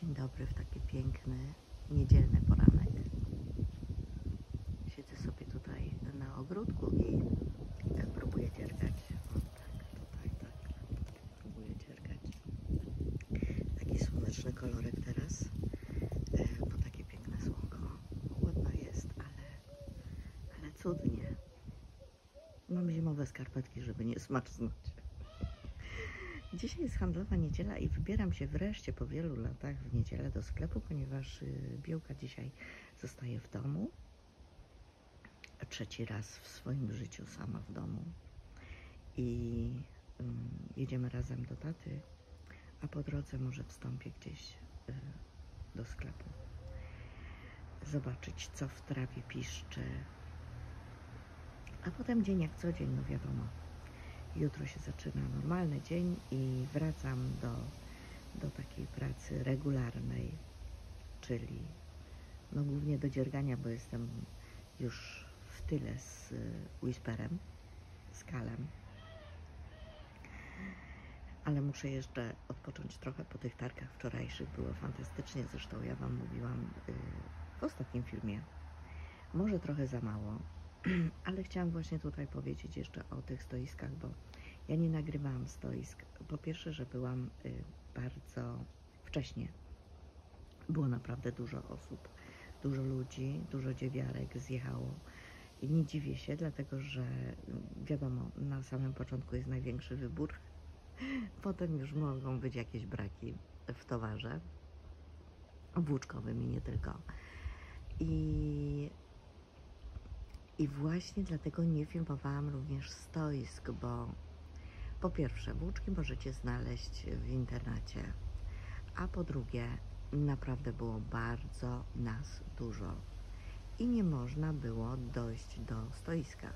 Dzień dobry w taki piękny, niedzielny poranek. Siedzę sobie tutaj na ogródku i próbuję dziergać. O, tak, próbuję dziergać. Taki słoneczny kolorek teraz, bo takie piękne słonko. Chłodno jest, ale cudnie. Mam zimowe skarpetki, żeby nie zmarznąć. Dzisiaj jest handlowa niedziela i wybieram się wreszcie po wielu latach w niedzielę do sklepu, ponieważ Białka dzisiaj zostaje w domu. Trzeci raz w swoim życiu sama w domu. I jedziemy razem do taty, a po drodze może wstąpię gdzieś do sklepu. Zobaczyć, co w trawie piszczy. A potem dzień jak co dzień, no wiadomo. Jutro się zaczyna normalny dzień i wracam do takiej pracy regularnej, czyli no głównie do dziergania, bo jestem już w tyle z Whisperem, z Kalem. Ale muszę jeszcze odpocząć trochę po tych targach wczorajszych. Było fantastycznie, zresztą ja Wam mówiłam w ostatnim filmie. Może trochę za mało, ale chciałam właśnie tutaj powiedzieć jeszcze o tych stoiskach, bo ja nie nagrywałam stoisk. Po pierwsze, że byłam bardzo wcześnie. Było naprawdę dużo osób, dużo ludzi, dużo dziewiarek zjechało. I nie dziwię się, dlatego że wiadomo, na samym początku jest największy wybór. Potem już mogą być jakieś braki w towarze włóczkowym i nie tylko. I właśnie dlatego nie filmowałam również stoisk, bo po pierwsze, włóczki możecie znaleźć w internecie, a po drugie, naprawdę było bardzo nas dużo i nie można było dojść do stoiska.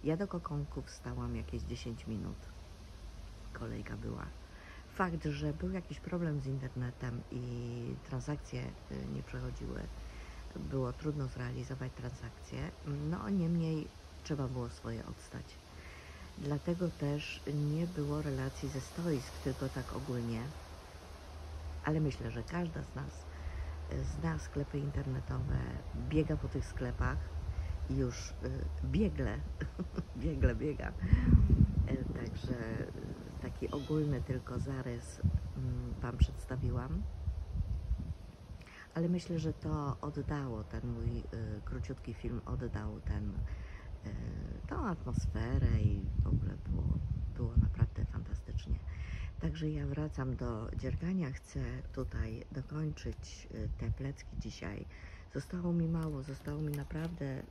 Ja do kokonków stałam jakieś 10 minut. Kolejka była. Fakt, że był jakiś problem z internetem i transakcje nie przechodziły, było trudno zrealizować transakcje, no niemniej trzeba było swoje odstać. Dlatego też nie było relacji ze stoisk, tylko tak ogólnie. Ale myślę, że każda z nas zna sklepy internetowe, biega po tych sklepach i już biega. Także taki ogólny tylko zarys Wam przedstawiłam. Ale myślę, że to oddało, ten mój króciutki film oddał tą atmosferę i w ogóle było naprawdę fantastycznie. Także ja wracam do dziergania, chcę tutaj dokończyć te plecki dzisiaj. Zostało mi mało, zostało mi naprawdę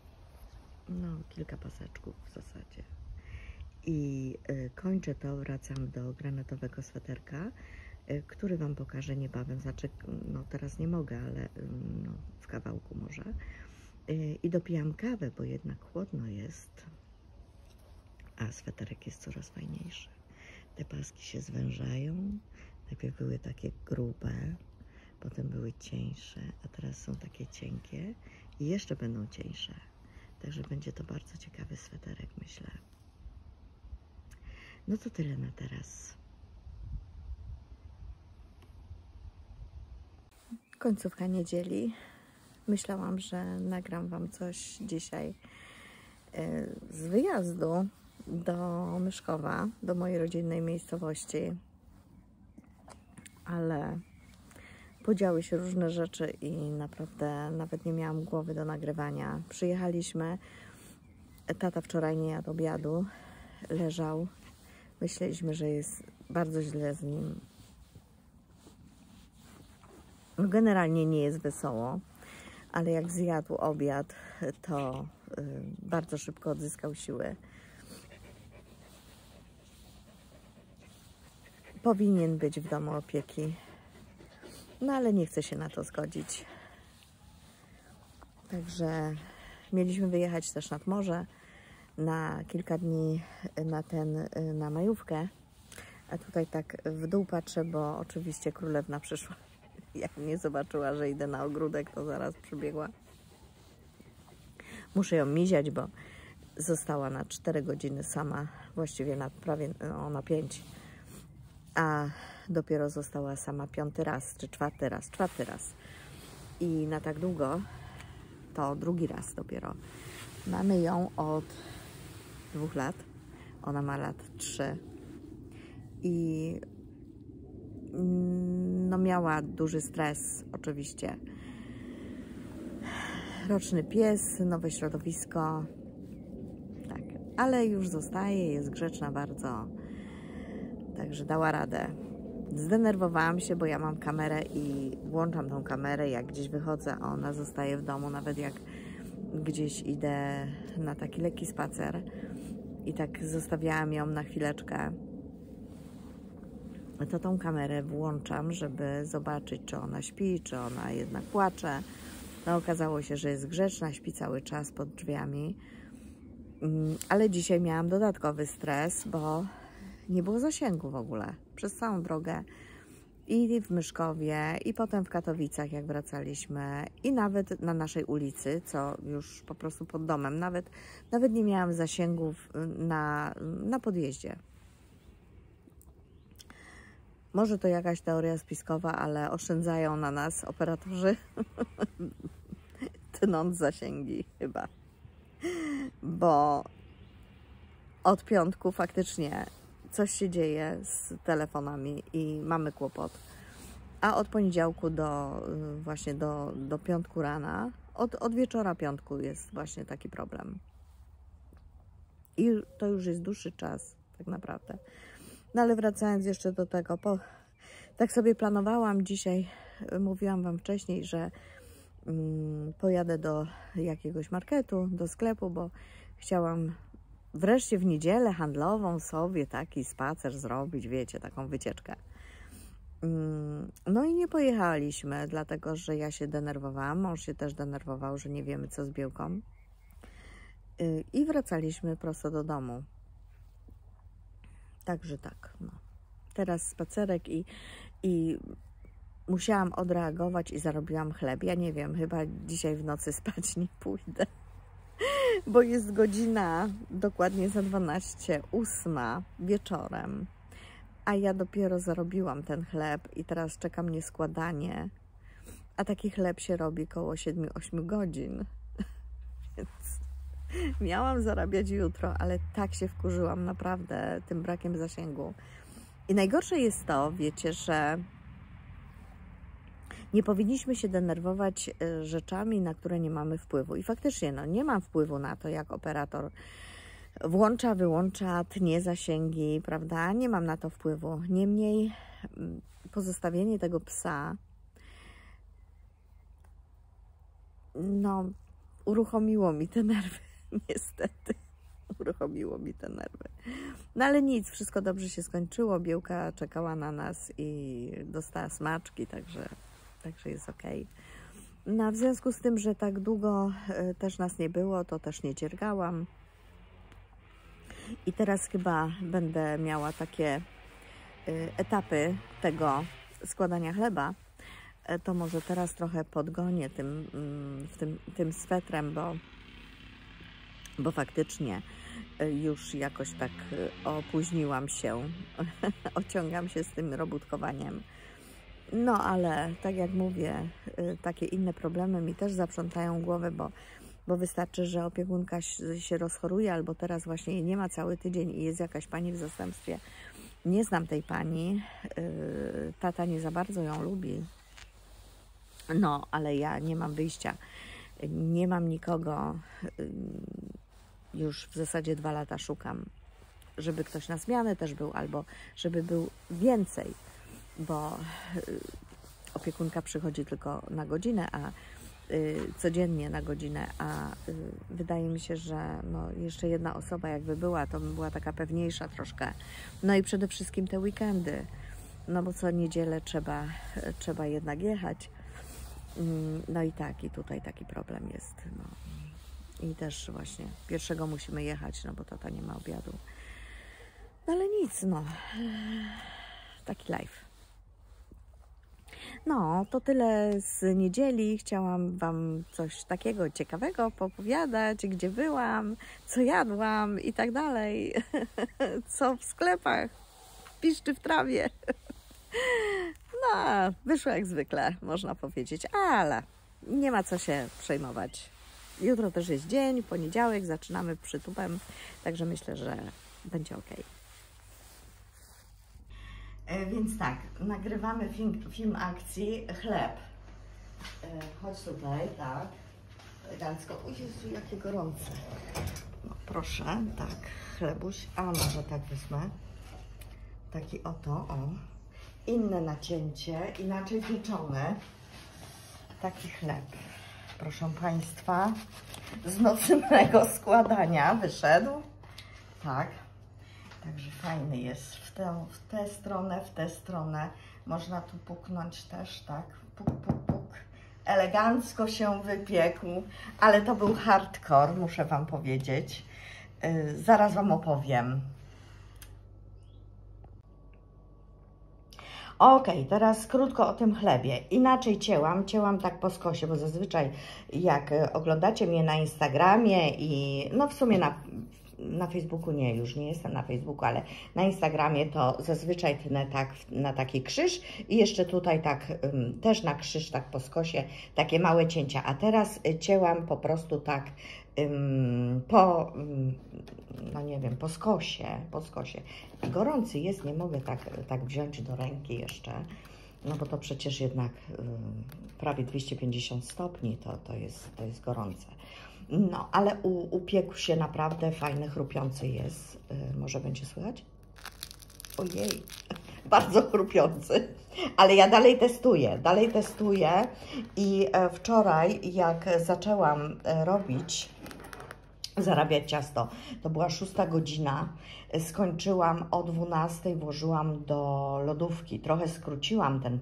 kilka paseczków w zasadzie. I kończę to, wracam do granatowego sweterka, który Wam pokażę niebawem, znaczy teraz nie mogę, ale w kawałku może. I dopijam kawę, bo jednak chłodno jest, a sweterek jest coraz fajniejszy. Te paski się zwężają, najpierw były takie grube, potem były cieńsze, a teraz są takie cienkie i jeszcze będą cieńsze. Także będzie to bardzo ciekawy sweterek, myślę. No to tyle na teraz. Końcówka niedzieli. Myślałam, że nagram Wam coś dzisiaj z wyjazdu do Myszkowa, do mojej rodzinnej miejscowości, ale podziały się różne rzeczy i naprawdę nawet nie miałam głowy do nagrywania. Przyjechaliśmy, tata wczoraj nie jadł obiadu, leżał, myśleliśmy, że jest bardzo źle z nim. Generalnie nie jest wesoło, ale jak zjadł obiad, to bardzo szybko odzyskał siły. Powinien być w domu opieki, no ale nie chce się na to zgodzić. Także mieliśmy wyjechać też nad morze na kilka dni na majówkę, a tutaj tak w dół patrzę, bo oczywiście królewna przyszła. Jak mnie zobaczyła, że idę na ogródek, to zaraz przybiegła. Muszę ją miziać, bo została na 4 godziny sama, właściwie na prawie na 5. a dopiero została sama 5. raz, czy 4. raz. I na tak długo to 2. raz dopiero. Mamy ją od 2 lat. Ona ma lat 3. I no miała duży stres oczywiście. Roczny pies, nowe środowisko. Tak, ale już zostaje, jest grzeczna bardzo. Także dała radę. Zdenerwowałam się, bo ja mam kamerę i włączam tą kamerę, jak gdzieś wychodzę, a ona zostaje w domu, nawet jak gdzieś idę na taki lekki spacer i tak zostawiałam ją na chwileczkę, to tą kamerę włączam, żeby zobaczyć, czy ona śpi, czy ona jednak płacze. No okazało się, że jest grzeczna, śpi cały czas pod drzwiami, ale dzisiaj miałam dodatkowy stres, bo nie było zasięgu w ogóle przez całą drogę i w Myszkowie, i potem w Katowicach, jak wracaliśmy, i nawet na naszej ulicy, co już po prostu pod domem, nawet nie miałam zasięgów na podjeździe. Może to jakaś teoria spiskowa, ale oszczędzają na nas operatorzy, tnąc zasięgi chyba, bo od piątku faktycznie coś się dzieje z telefonami i mamy kłopot. A od poniedziałku właśnie do piątku rana, od wieczora piątku jest właśnie taki problem. I to już jest dłuższy czas tak naprawdę. No ale wracając jeszcze do tego, tak sobie planowałam dzisiaj, mówiłam Wam wcześniej, że pojadę do jakiegoś marketu, do sklepu, bo chciałam wreszcie w niedzielę handlową sobie taki spacer zrobić, wiecie, taką wycieczkę. No i nie pojechaliśmy, dlatego że ja się denerwowałam, mąż się też denerwował, że nie wiemy co z Bielką. I wracaliśmy prosto do domu. Także tak, no. Teraz spacerek i musiałam odreagować i zarobiłam chleb. Ja nie wiem, chyba dzisiaj w nocy spać nie pójdę, bo jest godzina dokładnie za 8 wieczorem, a ja dopiero zarobiłam ten chleb i teraz czeka mnie składanie, a taki chleb się robi koło 7-8 godzin, więc miałam zarabiać jutro, ale tak się wkurzyłam naprawdę tym brakiem zasięgu. I najgorsze jest to, wiecie, że nie powinniśmy się denerwować rzeczami, na które nie mamy wpływu. I faktycznie, no, nie mam wpływu na to, jak operator włącza, wyłącza, tnie zasięgi, prawda? Nie mam na to wpływu. Niemniej pozostawienie tego psa, no, uruchomiło mi te nerwy, niestety. Uruchomiło mi te nerwy. No ale nic, wszystko dobrze się skończyło. Bielka czekała na nas i dostała smaczki, także jest ok. No a w związku z tym, że tak długo też nas nie było, to też nie dziergałam. I teraz chyba będę miała takie etapy tego składania chleba. To może teraz trochę podgonię tym swetrem, bo faktycznie już jakoś tak opóźniłam się, ociągam się z tym robótkowaniem. No ale tak jak mówię, takie inne problemy mi też zaprzątają głowę, bo wystarczy, że opiekunka się rozchoruje, albo teraz właśnie jej nie ma cały tydzień i jest jakaś pani w zastępstwie. Nie znam tej pani, tata nie za bardzo ją lubi, no ale ja nie mam wyjścia, nie mam nikogo, już w zasadzie 2 lata szukam, żeby ktoś na zmianę też był, albo żeby był więcej, bo opiekunka przychodzi tylko na godzinę, codziennie na godzinę, a wydaje mi się, że no, jeszcze jedna osoba jakby była, to by była taka pewniejsza troszkę. No i przede wszystkim te weekendy, no bo co niedzielę trzeba jednak jechać. No i tak, i tutaj taki problem jest. No. I też właśnie 1 musimy jechać, no bo tata nie ma obiadu. No ale nic, no. Taki life. No, to tyle z niedzieli. Chciałam Wam coś takiego ciekawego poopowiadać, gdzie byłam, co jadłam i tak dalej, co w sklepach piszczy w trawie. No, wyszło jak zwykle, można powiedzieć, ale nie ma co się przejmować. Jutro też jest dzień, poniedziałek, zaczynamy przytupem, także myślę, że będzie ok. Więc tak, nagrywamy film akcji chleb. Chodź tutaj, tak, elegancko. O Jezu, jakie gorące. No proszę, tak, chlebuś, a może tak wezmę. Taki oto, o. Inne nacięcie, inaczej pieczone. Taki chleb, proszę Państwa, z nocnego składania wyszedł. Tak, także fajny jest w tę stronę. Można tu puknąć też, tak, puk, puk, puk. Elegancko się wypiekł, ale to był hardcore, muszę Wam powiedzieć. Zaraz Wam opowiem. Ok, teraz krótko o tym chlebie. Inaczej cięłam tak po skosie, bo zazwyczaj jak oglądacie mnie na Instagramie i no w sumie na Facebooku nie, już nie jestem na Facebooku, ale na Instagramie to zazwyczaj tnę tak na taki krzyż i jeszcze tutaj tak też na krzyż, tak po skosie, takie małe cięcia. A teraz cięłam po prostu tak no nie wiem, po skosie. Gorący jest, nie mogę tak wziąć do ręki jeszcze, no bo to przecież jednak prawie 250 stopni, to jest gorące. No, ale upiekł się naprawdę fajny, chrupiący jest. Może będzie słychać? Ojej, bardzo chrupiący. Ale ja dalej testuję i wczoraj jak zaczęłam zarabiać ciasto, to była 6 godzina, skończyłam o 12, włożyłam do lodówki, trochę skróciłam ten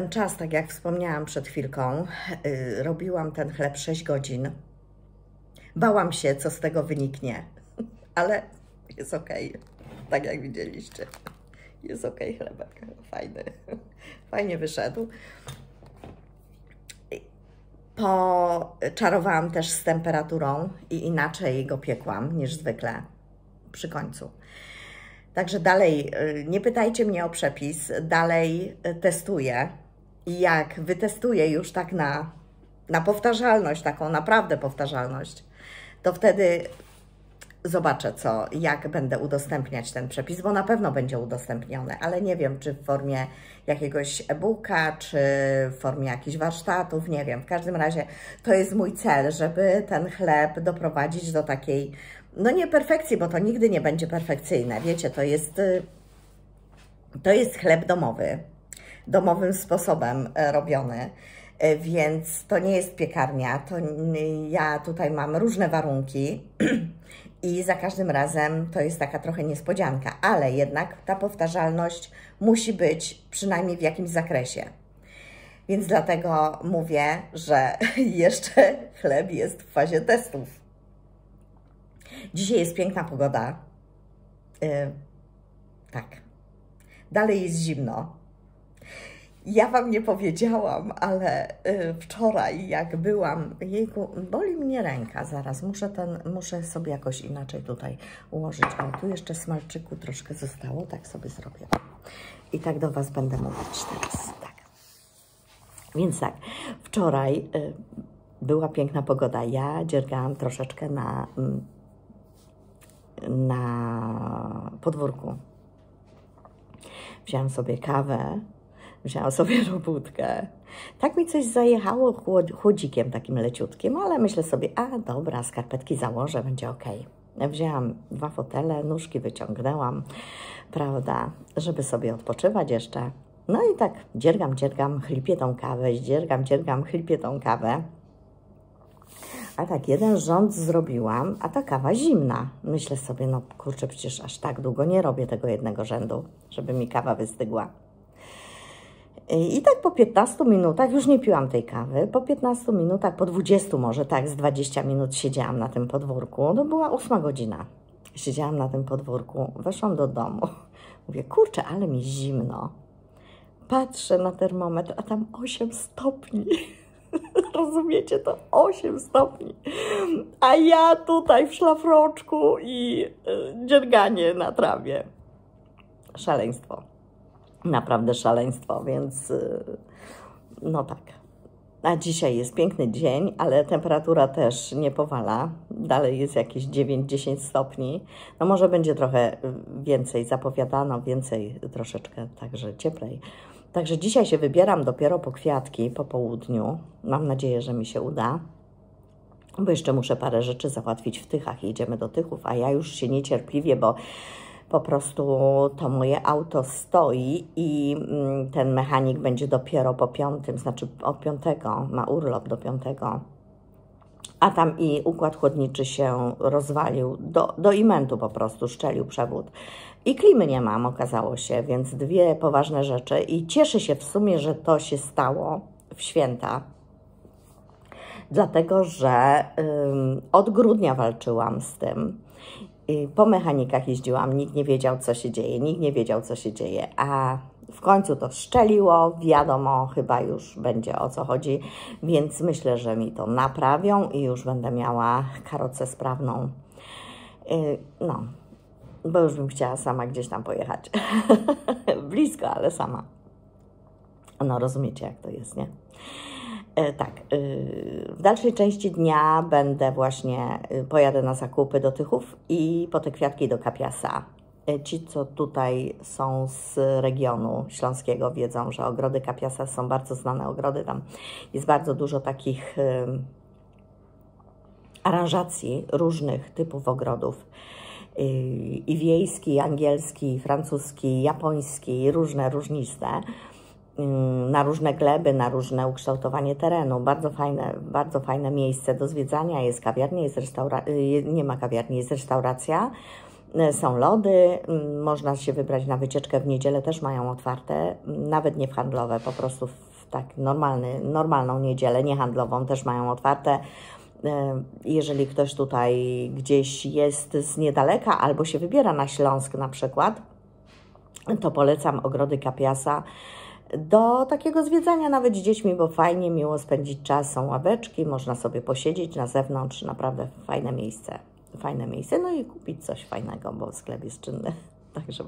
czas, tak jak wspomniałam przed chwilką. Robiłam ten chleb 6 godzin. Bałam się, co z tego wyniknie, ale jest ok, tak jak widzieliście. Jest ok chlebek, fajny, fajnie wyszedł. Poczarowałam też z temperaturą i inaczej go piekłam niż zwykle przy końcu. Także dalej, nie pytajcie mnie o przepis, dalej testuję i jak wytestuję już tak na powtarzalność, taką naprawdę powtarzalność, to wtedy zobaczę jak będę udostępniać ten przepis, bo na pewno będzie udostępniony, ale nie wiem, czy w formie jakiegoś e-booka, czy w formie jakichś warsztatów, nie wiem. W każdym razie to jest mój cel, żeby ten chleb doprowadzić do takiej, no nie perfekcji, bo to nigdy nie będzie perfekcyjne. Wiecie, to jest chleb domowy, domowym sposobem robiony, więc to nie jest piekarnia, ja tutaj mam różne warunki i za każdym razem to jest taka trochę niespodzianka, ale jednak ta powtarzalność musi być przynajmniej w jakimś zakresie. Więc dlatego mówię, że jeszcze chleb jest w fazie testów. Dzisiaj jest piękna pogoda. Tak. Dalej jest zimno. Ja Wam nie powiedziałam, ale wczoraj jak byłam, jejku, boli mnie ręka, zaraz muszę sobie jakoś inaczej tutaj ułożyć. O, tu jeszcze smalczyku troszkę zostało, tak sobie zrobię. I tak do Was będę mówić teraz, tak. Więc tak, wczoraj była piękna pogoda, ja dziergałam troszeczkę na podwórku. Wzięłam sobie kawę, wzięłam sobie robótkę. Tak mi coś zajechało chłodzikiem takim leciutkim, ale myślę sobie, a dobra, skarpetki założę, będzie ok. Wzięłam 2 fotele, nóżki wyciągnęłam, prawda, żeby sobie odpoczywać jeszcze. No i tak dziergam, chlipię tą kawę, chlipię tą kawę. A tak jeden rząd zrobiłam, a ta kawa zimna. Myślę sobie, no kurczę, przecież aż tak długo nie robię tego jednego rzędu, żeby mi kawa wystygła. I tak po 15 minutach, już nie piłam tej kawy, po 15 minutach, po 20 może, tak, z 20 minut siedziałam na tym podwórku. To była 8 godzina. Siedziałam na tym podwórku, weszłam do domu. Mówię, kurczę, ale mi zimno. Patrzę na termometr, a tam 8 stopni. Rozumiecie to? 8 stopni. A ja tutaj w szlafroczku i dzierganie na trawie. Szaleństwo. Naprawdę szaleństwo, więc no tak. A dzisiaj jest piękny dzień, ale temperatura też nie powala. Dalej jest jakieś 9-10 stopni. No może będzie trochę więcej, zapowiadano więcej troszeczkę, także cieplej. Także dzisiaj się wybieram dopiero po kwiatki po południu. Mam nadzieję, że mi się uda, bo jeszcze muszę parę rzeczy załatwić w Tychach. Jedziemy do Tychów, a ja już się niecierpliwie, bo po prostu to moje auto stoi i ten mechanik będzie dopiero po 5, znaczy od 5, ma urlop do 5. A tam i układ chłodniczy się rozwalił, do imentu po prostu, szczelił przewód. I klimy nie mam, okazało się, więc 2 poważne rzeczy. I cieszę się w sumie, że to się stało w święta, dlatego że od grudnia walczyłam z tym. I po mechanikach jeździłam, nikt nie wiedział, co się dzieje, nikt nie wiedział, co się dzieje, a w końcu to szczeliło, wiadomo, chyba już będzie o co chodzi, więc myślę, że mi to naprawią i już będę miała karocę sprawną. No, bo już bym chciała sama gdzieś tam pojechać. Blisko, ale sama. No, rozumiecie, jak to jest, nie? Tak, w dalszej części dnia będę właśnie, pojadę na zakupy do Tychów i po te kwiatki do Kapiasa. Ci, co tutaj są z regionu śląskiego, wiedzą, że ogrody Kapiasa są bardzo znane ogrody. Tam jest bardzo dużo takich aranżacji różnych typów ogrodów. I wiejski, i angielski, i francuski, i japoński, i różniste. Na różne gleby, na różne ukształtowanie terenu. Bardzo fajne miejsce do zwiedzania. Jest kawiarnia, jest nie ma kawiarni, jest restauracja. Są lody, można się wybrać na wycieczkę w niedzielę, też mają otwarte, nawet nie w handlowe, po prostu w tak normalną niedzielę, nie handlową, też mają otwarte. Jeżeli ktoś tutaj gdzieś jest z niedaleka albo się wybiera na Śląsk na przykład, to polecam ogrody Kapiasa do takiego zwiedzania nawet z dziećmi, bo fajnie, miło spędzić czas, są ławeczki, można sobie posiedzieć na zewnątrz, naprawdę fajne miejsce. No i kupić coś fajnego, bo sklep jest czynny, także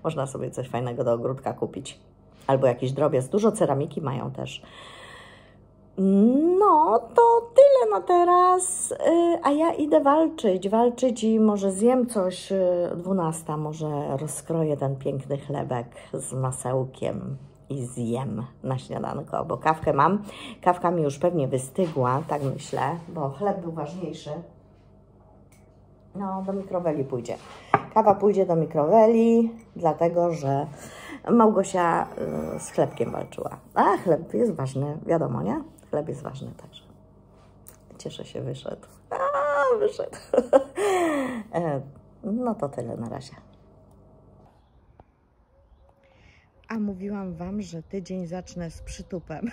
można sobie coś fajnego do ogródka kupić. Albo jakiś drobiazg, dużo ceramiki mają też. No, to tyle na teraz, a ja idę walczyć i może zjem coś, 12, może rozkroję ten piękny chlebek z masełkiem i zjem na śniadanko, bo kawkę mam. Kawka mi już pewnie wystygła, tak myślę, bo chleb był ważniejszy. No, do mikroweli pójdzie. Kawa pójdzie do mikroweli, dlatego że Małgosia z chlebkiem walczyła. A chleb jest ważny, wiadomo, nie? Chleb jest ważny także. Cieszę się, wyszedł. Wyszedł. No to tyle na razie. A mówiłam Wam, że tydzień zacznę z przytupem.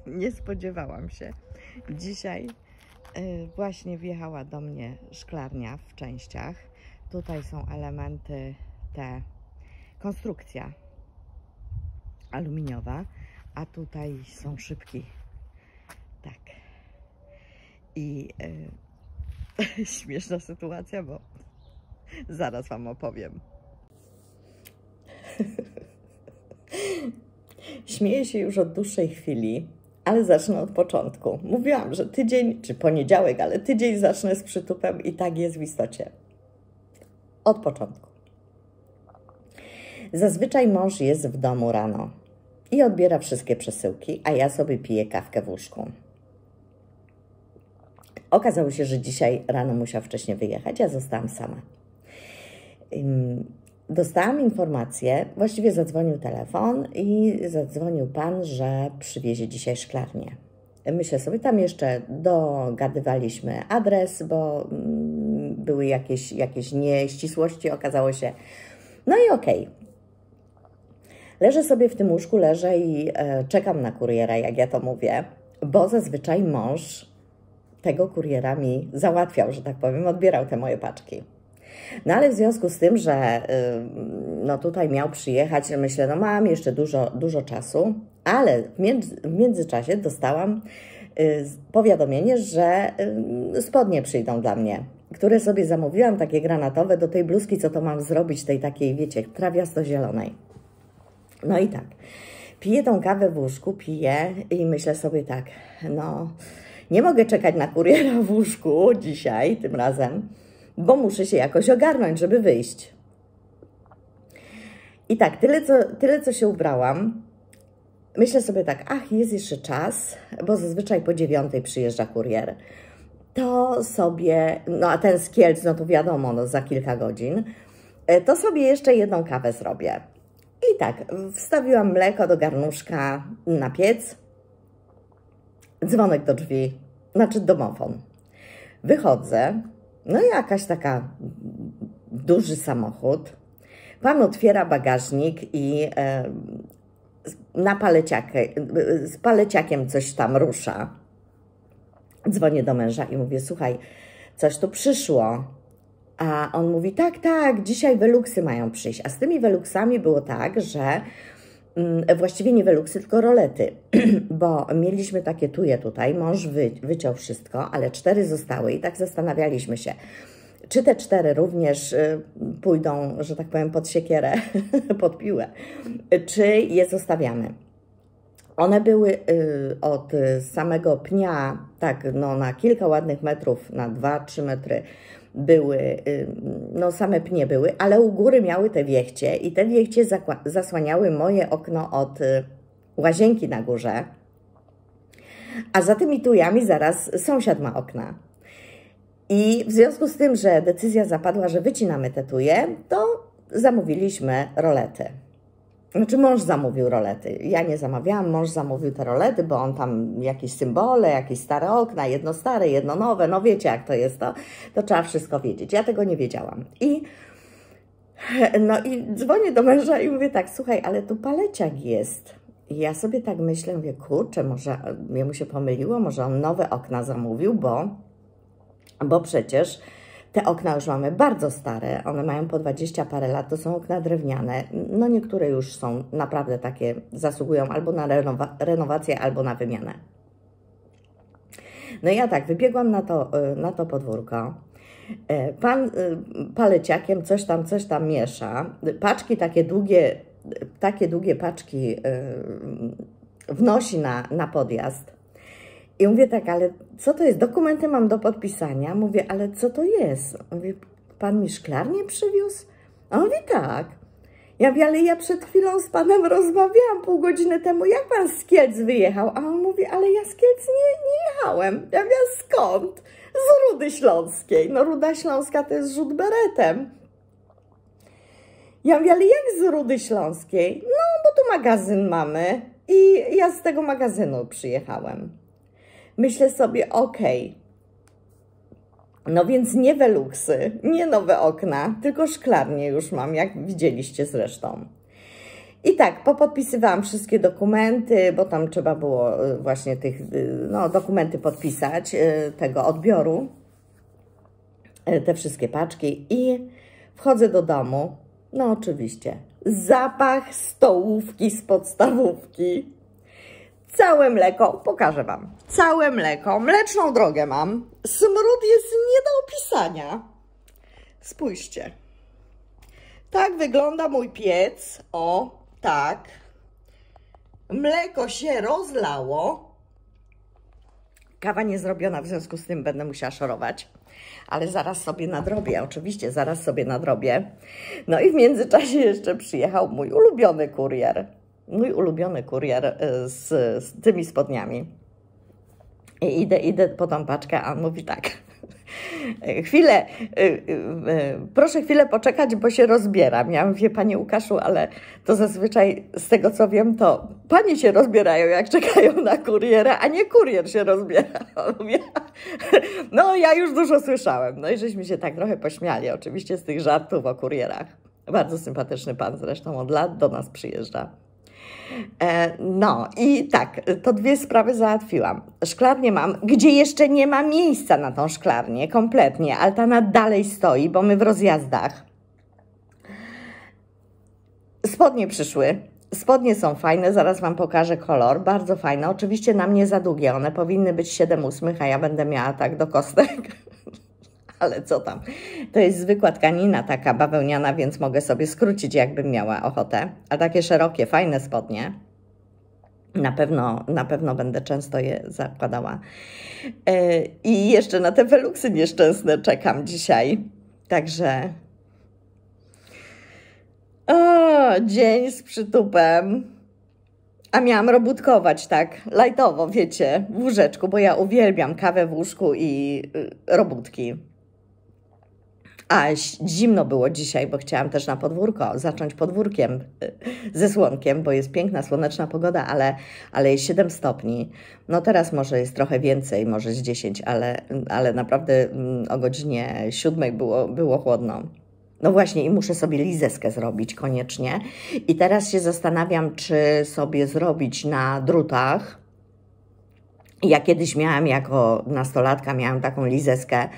Nie spodziewałam się. Dzisiaj właśnie wjechała do mnie szklarnia w częściach. Tutaj są elementy, konstrukcja aluminiowa, a tutaj są szybki. Tak. I śmieszna sytuacja, bo zaraz Wam opowiem. Śmieję się już od dłuższej chwili, ale zacznę od początku. Mówiłam, że tydzień, czy poniedziałek, ale tydzień zacznę z przytupem i tak jest w istocie. Od początku. Zazwyczaj mąż jest w domu rano i odbiera wszystkie przesyłki, a ja sobie piję kawkę w łóżku. Okazało się, że dzisiaj rano musiał wcześniej wyjechać, ja zostałam sama. Dostałam informację, właściwie zadzwonił telefon i zadzwonił pan, że przywiezie dzisiaj szklarnię. Myślę sobie, tam jeszcze dogadywaliśmy adres, bo były jakieś nieścisłości, okazało się. No i okej. Leżę sobie w tym łóżku, leżę i czekam na kuriera, jak ja to mówię, bo zazwyczaj mąż tego kuriera mi załatwiał, że tak powiem, odbierał te moje paczki. No ale w związku z tym, że no tutaj miał przyjechać, myślę, no mam jeszcze dużo czasu, ale w międzyczasie dostałam powiadomienie, że spodnie przyjdą dla mnie, które sobie zamówiłam, takie granatowe, do tej bluzki, co to mam zrobić, tej takiej, wiecie, trawiasto-zielonej. No i tak, piję tą kawę w łóżku, piję i myślę sobie tak, no nie mogę czekać na kuriera w łóżku dzisiaj, tym razem, bo muszę się jakoś ogarnąć, żeby wyjść. I tak, tyle co się ubrałam, myślę sobie tak, ach, jest jeszcze czas, bo zazwyczaj po 9 przyjeżdża kurier. To sobie, no a ten z Kielc, no to wiadomo, no za kilka godzin, to sobie jeszcze jedną kawę zrobię. I tak, wstawiłam mleko do garnuszka na piec, dzwonek do drzwi, znaczy domofon. Wychodzę, no i jakaś taka duży samochód. Pan otwiera bagażnik i z paleciakiem coś tam rusza. Dzwonię do męża i mówię, słuchaj, coś tu przyszło. A on mówi, tak, dzisiaj Veluxy mają przyjść. A z tymi Veluxami było tak, że właściwie nie Veluxy, tylko rolety, bo mieliśmy takie tuje tutaj, mąż wyciął wszystko, ale 4 zostały i tak zastanawialiśmy się, czy te 4 również pójdą, że tak powiem, pod siekierę, pod piłę, czy je zostawiamy. One były od samego pnia, tak no na kilka ładnych metrów, na 2-3 metry, były, no same pnie były, ale u góry miały te wiechcie i te wiechcie zasłaniały moje okno od łazienki na górze, a za tymi tujami zaraz sąsiad ma okna. I w związku z tym, że decyzja zapadła, że wycinamy te tuje, to zamówiliśmy rolety. Znaczy mąż zamówił rolety, ja nie zamawiałam, mąż zamówił te rolety, bo on tam jakieś symbole, jakieś stare okna, jedno stare, jedno nowe, no wiecie jak to jest, to trzeba wszystko wiedzieć. Ja tego nie wiedziałam. No i dzwonię do męża i mówię tak, słuchaj, ale tu paleciak jest. I ja sobie tak myślę, mówię, kurczę, może mu się pomyliło, może on nowe okna zamówił, bo przecież te okna już mamy bardzo stare, one mają po 20 parę lat, to są okna drewniane. No niektóre już są naprawdę takie, zasługują albo na renowację, albo na wymianę. No i ja tak, wybiegłam na to podwórko. Pan paleciakiem coś tam miesza. Paczki takie długie paczki wnosi na podjazd. I mówię tak, ale co to jest? Dokumenty mam do podpisania. Mówię, ale co to jest? Mówię, pan mi szklarnię przywiózł? A on mówi, tak. Ja mówię, ale ja przed chwilą z panem rozmawiałam pół godziny temu, jak pan z Kielc wyjechał? A on mówi, ale ja z Kielc nie jechałem. Ja mówię, skąd? Z Rudy Śląskiej. No Ruda Śląska to jest rzut beretem. Ja mówię, ale jak z Rudy Śląskiej? No, bo tu magazyn mamy i ja z tego magazynu przyjechałem. Myślę sobie, okej, no więc nie Veluxy, nie nowe okna, tylko szklarnie już mam, jak widzieliście zresztą. I tak, popodpisywałam wszystkie dokumenty, bo tam trzeba było właśnie tych, no, dokumenty podpisać, tego odbioru, te wszystkie paczki i wchodzę do domu, no oczywiście, zapach stołówki z podstawówki. Całe mleko, pokażę wam, całe mleko, mleczną drogę mam, smród jest nie do opisania. Spójrzcie, tak wygląda mój piec, o tak, mleko się rozlało, kawa nie zrobiona, w związku z tym będę musiała szorować, ale zaraz sobie nadrobię, oczywiście zaraz sobie nadrobię. No i w międzyczasie jeszcze przyjechał mój ulubiony kurier. Mój ulubiony kurier z tymi spodniami. I idę po tą paczkę, a on mówi tak. Proszę chwilę poczekać, bo się rozbieram. Ja mówię, panie Łukaszu, ale to zazwyczaj z tego co wiem, to panie się rozbierają, jak czekają na kuriera, a nie kurier się rozbiera. Mówię, no ja już dużo słyszałem. No i żeśmy się tak trochę pośmiali, oczywiście z tych żartów o kurierach. Bardzo sympatyczny pan zresztą, od lat do nas przyjeżdża. No i tak, to 2 sprawy załatwiłam. Szklarnię mam, gdzie jeszcze nie ma miejsca na tą szklarnię, kompletnie. Altana dalej stoi, bo my w rozjazdach. Spodnie przyszły. Spodnie są fajne, zaraz Wam pokażę kolor, bardzo fajne. Oczywiście na mnie za długie, one powinny być 7/8, a ja będę miała tak do kostek. Ale co tam, to jest zwykła tkanina taka bawełniana, więc mogę sobie skrócić, jakbym miała ochotę. A takie szerokie, fajne spodnie, na pewno będę często je zakładała. I jeszcze na te feluksy nieszczęsne czekam dzisiaj. Także dzień z przytupem. A miałam robótkować tak lajtowo, wiecie, w łóżeczku, bo ja uwielbiam kawę w łóżku i robótki. A zimno było dzisiaj, bo chciałam też na podwórko, zacząć podwórkiem ze słonkiem, bo jest piękna, słoneczna pogoda, ale jest 7 stopni. No teraz może jest trochę więcej, może z 10, ale naprawdę o godzinie 7 było chłodno. No właśnie i muszę sobie lizeskę zrobić koniecznie. I teraz się zastanawiam, czy sobie zrobić na drutach. Ja kiedyś miałam jako nastolatka, miałam taką lizeskę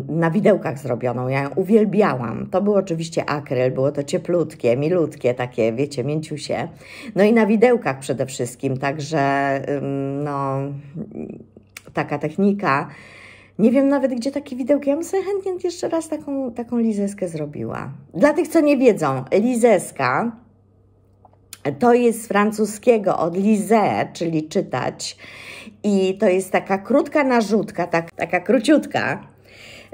na widełkach zrobioną. Ja ją uwielbiałam. To był oczywiście akryl, było to cieplutkie, milutkie, takie, wiecie, mięciusie. No i na widełkach przede wszystkim, także no, taka technika. Nie wiem nawet, gdzie takie widełki. Ja bym sobie chętnie jeszcze raz taką lizeskę zrobiła. Dla tych, co nie wiedzą, lizeska to jest z francuskiego od lisé, czyli czytać. I to jest taka krótka narzutka, taka króciutka,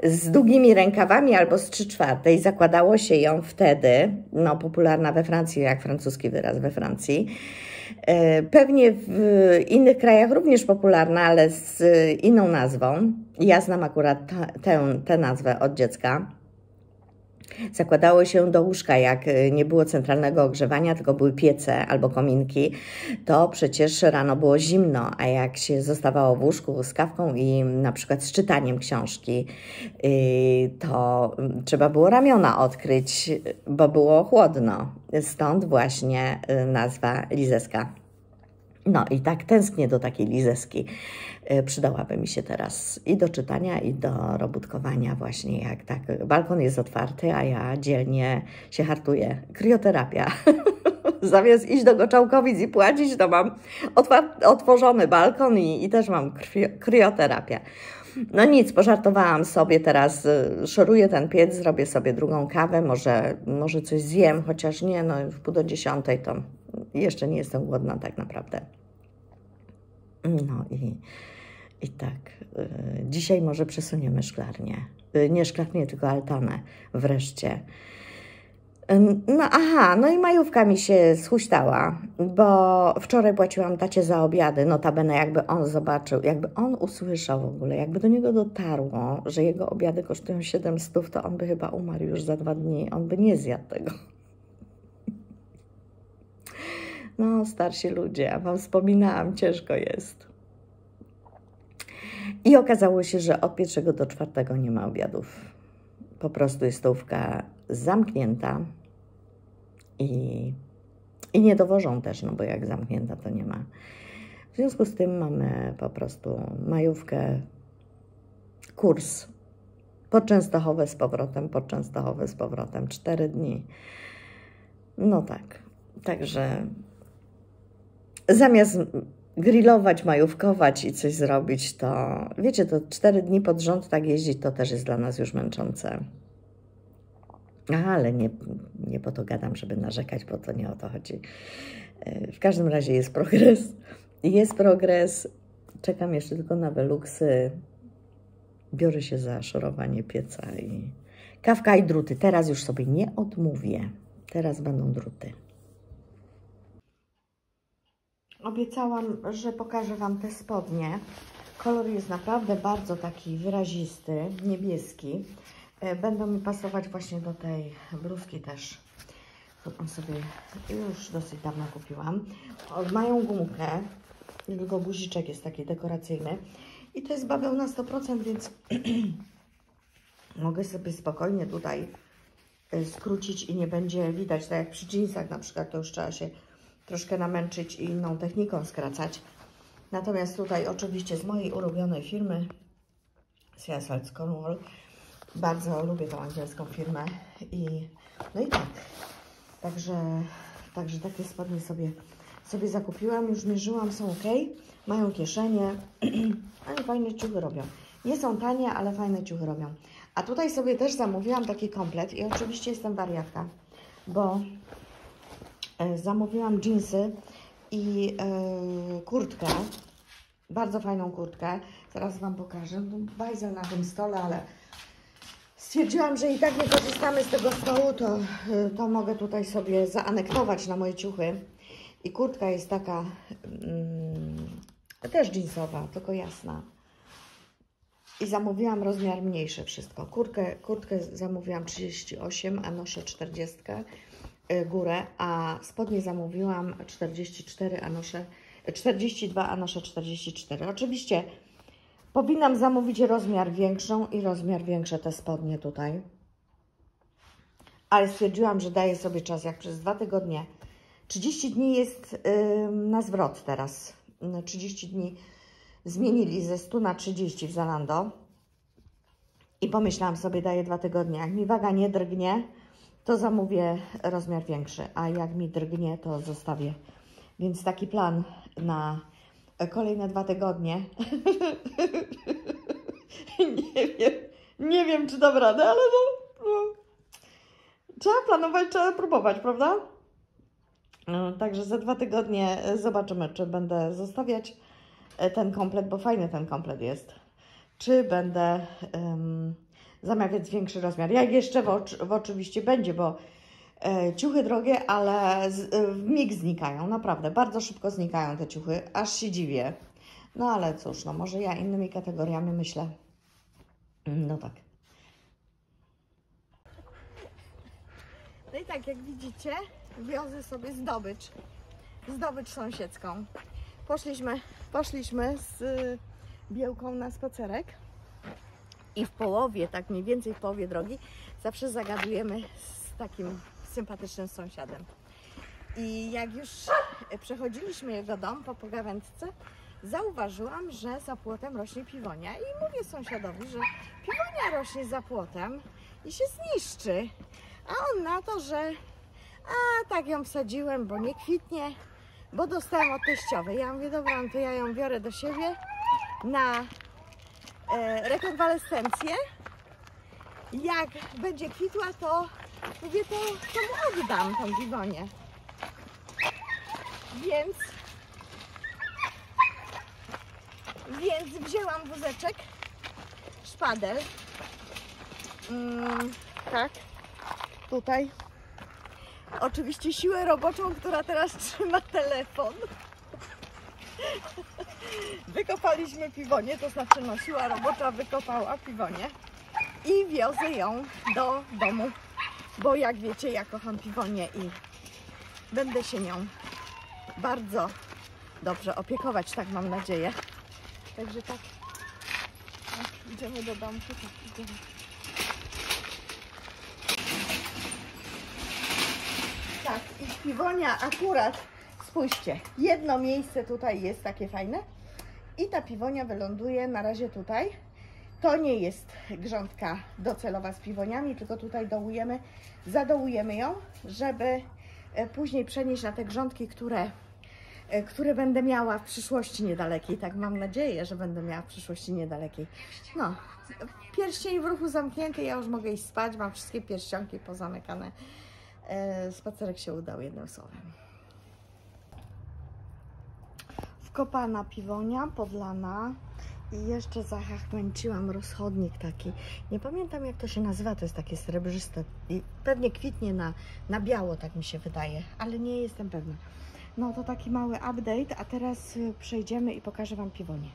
z długimi rękawami albo z 3/4. Zakładało się ją wtedy, no popularna we Francji, jak francuski wyraz we Francji. Pewnie w innych krajach również popularna, ale z inną nazwą. Ja znam akurat tę nazwę od dziecka. Zakładało się do łóżka, jak nie było centralnego ogrzewania, tylko były piece albo kominki, to przecież rano było zimno, a jak się zostawało w łóżku z kawką i na przykład z czytaniem książki, to trzeba było ramiona odkryć, bo było chłodno. Stąd właśnie nazwa lizeska. No i tak tęsknię do takiej lizeski. Przydałaby mi się teraz i do czytania, i do robótkowania właśnie, jak tak balkon jest otwarty, a ja dzielnie się hartuję. Krioterapia. Zamiast iść do Goczałkowic i płacić, to mam otworzony balkon i też mam krioterapię. No nic, pożartowałam sobie, teraz szoruję ten piec, zrobię sobie drugą kawę, może coś zjem, chociaż nie, no w 9:30 to jeszcze nie jestem głodna tak naprawdę. No i tak, dzisiaj może przesuniemy szklarnię, nie szklarnię, tylko altanę wreszcie. No aha, no i majówka mi się schuśtała, bo wczoraj płaciłam tacie za obiady, notabene jakby on zobaczył, jakby on usłyszał w ogóle, jakby do niego dotarło, że jego obiady kosztują 700, to on by chyba umarł już za 2 dni, on by nie zjadł tego. No, starsi ludzie, ja Wam wspominałam, ciężko jest. I okazało się, że od 1 do 4 nie ma obiadów. Po prostu jest stołówka zamknięta i nie dowożą też, no bo jak zamknięta, to nie ma. W związku z tym mamy po prostu majówkę, kurs pod Częstochowę z powrotem, pod Częstochowę z powrotem, 4 dni. No tak, także zamiast grillować, majówkować i coś zrobić, to wiecie, to 4 dni pod rząd tak jeździć, to też jest dla nas już męczące. Ale nie po to gadam, żeby narzekać, bo to nie o to chodzi. W każdym razie jest progres. Jest progres. Czekam jeszcze tylko na Veluxy. Biorę się za szorowanie pieca i kawka i druty. Teraz już sobie nie odmówię. Teraz będą druty. Obiecałam, że pokażę Wam te spodnie. Kolor jest naprawdę bardzo taki wyrazisty, niebieski. Będą mi pasować właśnie do tej bluzki też. On sobie już dosyć dawno kupiłam. Mają gumkę, tylko guziczek jest taki dekoracyjny. I to jest bawełna 100%, więc mogę sobie spokojnie tutaj skrócić i nie będzie widać, tak jak przy jeansach na przykład, to już trzeba się troszkę namęczyć i inną techniką skracać. Natomiast tutaj oczywiście z mojej ulubionej firmy Seasfeld Cornwall. Bardzo lubię tą angielską firmę no i tak. Także Także takie spodnie sobie zakupiłam, już mierzyłam, są ok, mają kieszenie, ale fajne ciuchy robią. Nie są tanie, ale fajne ciuchy robią. A tutaj sobie też zamówiłam taki komplet i oczywiście jestem wariatka, bo zamówiłam dżinsy i kurtkę, bardzo fajną kurtkę. Zaraz Wam pokażę. Bajzel na tym stole, ale stwierdziłam, że i tak nie korzystamy z tego stołu, to mogę tutaj sobie zaanektować na moje ciuchy. I kurtka jest taka też jeansowa, tylko jasna. I zamówiłam rozmiar mniejszy wszystko. Kurtkę zamówiłam 38, a noszę 40 górę, a spodnie zamówiłam 44, a noszę 42, a noszę 44. Oczywiście powinnam zamówić rozmiar większą i rozmiar większe te spodnie tutaj. Ale stwierdziłam, że daję sobie czas, jak przez 2 tygodnie. 30 dni jest na zwrot teraz. 30 dni zmienili ze 100 na 30 w Zalando. I pomyślałam sobie, daję 2 tygodnie. Jak mi waga nie drgnie, to zamówię rozmiar większy. A jak mi drgnie, to zostawię. Więc taki plan na kolejne 2 tygodnie. nie wiem, czy dam radę, ale no. Trzeba planować, trzeba próbować, prawda? Także za 2 tygodnie zobaczymy, czy będę zostawiać ten komplet, bo fajny ten komplet jest. Czy będę zamawiać większy rozmiar. Jak jeszcze w oczywiście będzie, bo ciuchy drogie, ale w mig znikają. Naprawdę, bardzo szybko znikają te ciuchy. Aż się dziwię. No ale cóż, no może ja innymi kategoriami myślę. No tak. No i tak, jak widzicie, wiozę sobie zdobycz sąsiedzką. Poszliśmy z Białką na spacerek i w połowie, tak mniej więcej w połowie drogi, zawsze zagadujemy z takim sympatycznym sąsiadem. I jak już przechodziliśmy jego dom po pogawędce, zauważyłam, że za płotem rośnie piwonia i mówię sąsiadowi, że piwonia rośnie za płotem i się zniszczy. A on na to, że tak ją wsadziłem, bo nie kwitnie, bo dostałam od teściowej. Ja mówię, dobra, no to ja ją biorę do siebie na rekonwalescencję. Jak będzie kwitła, to mówię, to mu oddam tą piwonię. Więc wzięłam wózeczek, szpadel, tak, tutaj, oczywiście siłę roboczą, która teraz trzyma telefon. Wykopaliśmy piwonię, to znaczy no, siła robocza wykopała piwonię i wiozę ją do domu, bo jak wiecie, ja kocham piwonię i będę się nią bardzo dobrze opiekować, tak mam nadzieję. Także tak, idziemy do domu. Tak, i piwonia akurat, spójrzcie, jedno miejsce tutaj jest takie fajne i ta piwonia wyląduje na razie tutaj. To nie jest grządka docelowa z piwoniami, tylko tutaj zadołujemy ją, żeby później przenieść na te grządki, które będę miała w przyszłości niedalekiej. Tak mam nadzieję, że będę miała w przyszłości niedalekiej. No, pierścień w ruchu zamknięty, ja już mogę iść spać, mam wszystkie pierścionki pozamykane. Spacerek się udał, jednym słowem. Wkopana piwonia, podlana i jeszcze zachachmęciłam rozchodnik taki. Nie pamiętam, jak to się nazywa, to jest takie srebrzyste i pewnie kwitnie na biało, tak mi się wydaje, ale nie jestem pewna. No to taki mały update, a teraz przejdziemy i pokażę Wam piwonię.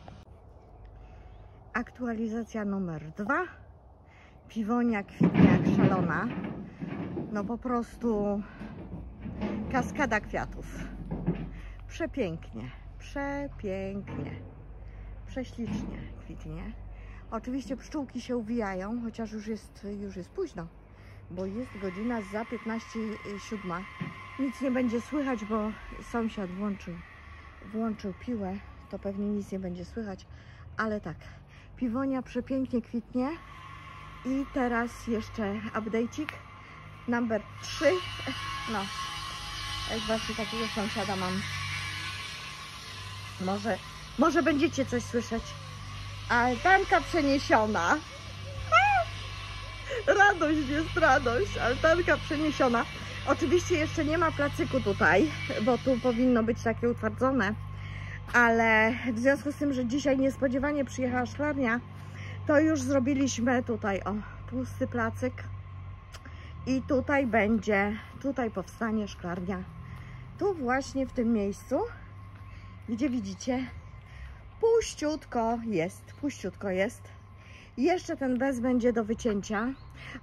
Aktualizacja numer 2. Piwonia kwitnie jak szalona. No po prostu kaskada kwiatów. Przepięknie, przepięknie, prześlicznie kwitnie. Oczywiście pszczółki się uwijają, chociaż już jest późno, bo jest godzina za 15:07. Nic nie będzie słychać, bo sąsiad włączył piłę, to pewnie nic nie będzie słychać, ale tak, piwonia przepięknie kwitnie. I teraz jeszcze update'ik numer 3. No, Właśnie takiego sąsiada mam. Może będziecie coś słyszeć. Altanka przeniesiona. Radość jest radość. Altanka przeniesiona. Oczywiście jeszcze nie ma placyku tutaj, bo tu powinno być takie utwardzone. Ale w związku z tym, że dzisiaj niespodziewanie przyjechała szklarnia, to już zrobiliśmy tutaj, o, pusty placyk. I tutaj powstanie szklarnia. Tu właśnie w tym miejscu, gdzie widzicie, puściutko jest. Jeszcze ten bez będzie do wycięcia,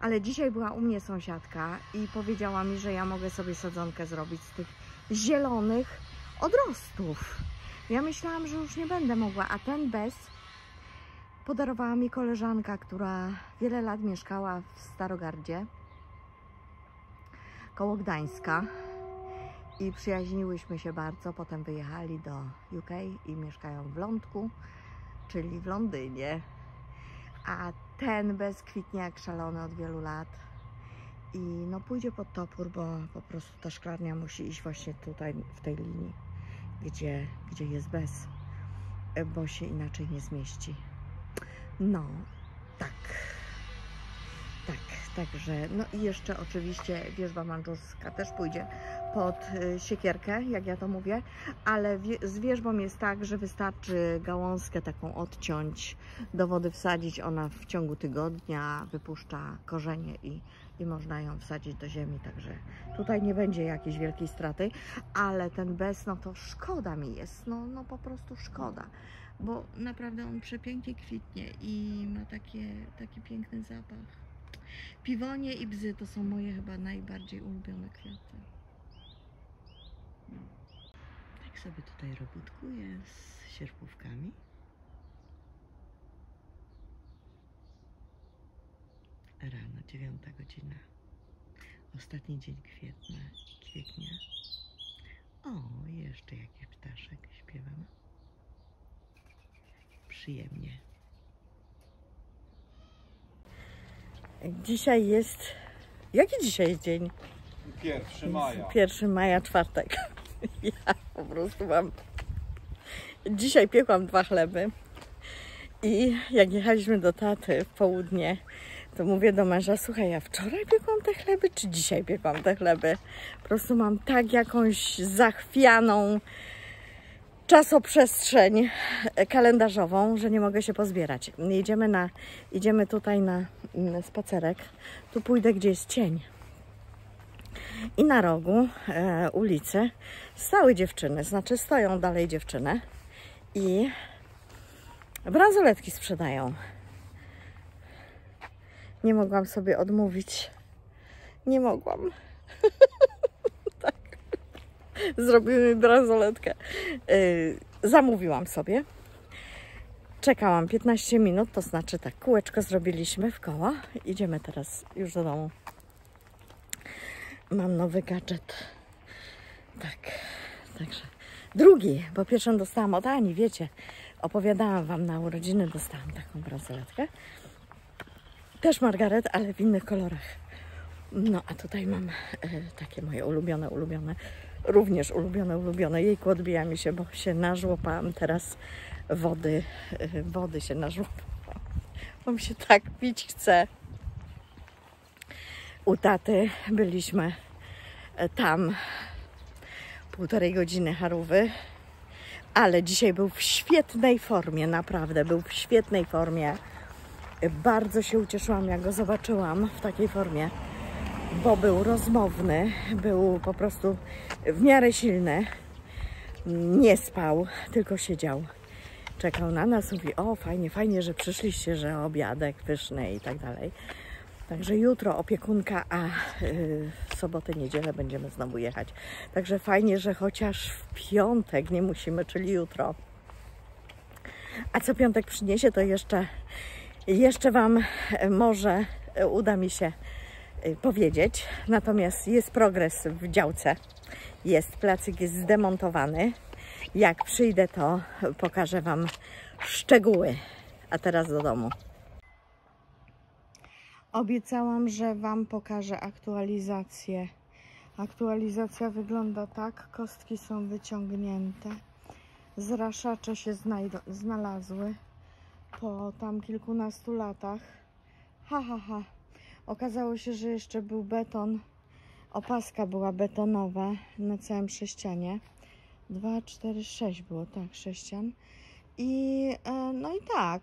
ale dzisiaj była u mnie sąsiadka i powiedziała mi, że ja mogę sobie sadzonkę zrobić z tych zielonych odrostów. Ja myślałam, że już nie będę mogła, a ten bez podarowała mi koleżanka, która wiele lat mieszkała w Starogardzie koło Gdańska i przyjaźniłyśmy się bardzo. Potem wyjechali do UK i mieszkają w Lądku, czyli w Londynie. A ten bez kwitnie jak szalony od wielu lat i no pójdzie pod topór, bo po prostu ta szklarnia musi iść właśnie tutaj w tej linii, gdzie jest bez, bo się inaczej nie zmieści. No, także, no i jeszcze oczywiście wierzba mandżurska też pójdzie pod siekierkę, jak ja to mówię, ale z wierzbą jest tak, że wystarczy gałązkę taką odciąć, do wody wsadzić, ona w ciągu tygodnia wypuszcza korzenie i można ją wsadzić do ziemi, także tutaj nie będzie jakiejś wielkiej straty, ale ten bez, no to szkoda mi jest, no po prostu szkoda, bo naprawdę on przepięknie kwitnie i ma taki piękny zapach. Piwonie i bzy to są moje chyba najbardziej ulubione kwiaty. Tak sobie tutaj robótkuję z sierpówkami. Rano, 9 godzina. Ostatni dzień kwietnia. O, jeszcze jakiś ptaszek śpiewa. Przyjemnie. Dzisiaj jest... Jaki dzisiaj jest dzień? 1 maja. 1 maja, czwartek. Ja po prostu dzisiaj piekłam 2 chleby i jak jechaliśmy do taty w południe, to mówię do męża, słuchaj, ja wczoraj piekłam te chleby, czy dzisiaj piekłam te chleby? Po prostu mam tak jakąś zachwianą czasoprzestrzeń kalendarzową, że nie mogę się pozbierać. Idziemy tutaj na spacerek. Tu pójdę, gdzie jest cień. I na rogu ulicy stały dziewczyny, znaczy stoją dalej dziewczyny i bransoletki sprzedają. Nie mogłam sobie odmówić. Nie mogłam. Tak. Zrobiły mi bransoletkę. Zamówiłam sobie. Czekałam 15 minut, to znaczy tak, kółeczko zrobiliśmy w koło. Idziemy teraz już do domu. Mam nowy gadżet. Tak, także drugi, bo pierwszą dostałam od Ani, wiecie. Opowiadałam wam na urodziny, dostałam taką bransoletkę. Też Margaret, ale w innych kolorach. No, a tutaj mam takie moje ulubione. Również ulubione. Jejku, odbija mi się, bo się nażłopałam teraz wody się nażłopałam. Bo mi się tak pić chce. U taty byliśmy tam 1,5 godziny Harówy, ale dzisiaj był w świetnej formie, naprawdę był w świetnej formie. Bardzo się ucieszyłam, jak go zobaczyłam w takiej formie, bo był rozmowny, był po prostu w miarę silny, nie spał, tylko siedział, czekał na nas, mówi, o fajnie, że przyszliście, że obiadek pyszny i tak dalej. Także jutro opiekunka, a w sobotę, niedzielę będziemy znowu jechać. Także fajnie, że chociaż w piątek nie musimy, czyli jutro. A co piątek przyniesie, to jeszcze wam może uda mi się powiedzieć. Natomiast jest progres w działce. Placyk jest zdemontowany. Jak przyjdę, to pokażę wam szczegóły. A teraz do domu. Obiecałam, że wam pokażę aktualizację Aktualizacja wygląda tak. Kostki są wyciągnięte. Zraszacze się znalazły po tam kilkunastu latach. Ha. Okazało się, że jeszcze był beton. Opaska była betonowa na całym sześcianie. 2, 4, 6 było, tak, sześcian. No i tak.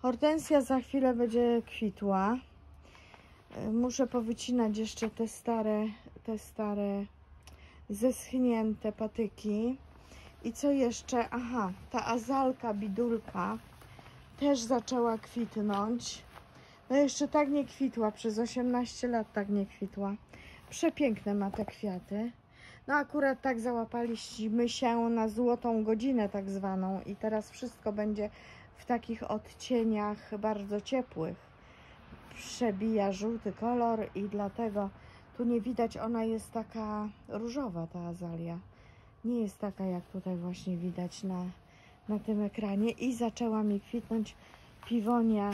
Hortensja za chwilę będzie kwitła. Muszę powycinać jeszcze te stare zeschnięte patyki. I co jeszcze? Aha, ta azalka bidulka też zaczęła kwitnąć. No jeszcze tak nie kwitła, przez 18 lat tak nie kwitła. Przepiękne ma te kwiaty. No akurat tak załapaliśmy się na złotą godzinę tak zwaną i teraz wszystko będzie w takich odcieniach bardzo ciepłych. Przebija żółty kolor i dlatego tu nie widać, ona jest taka różowa, ta azalia. Nie jest taka, jak tutaj właśnie widać na tym ekranie. I zaczęła mi kwitnąć piwonia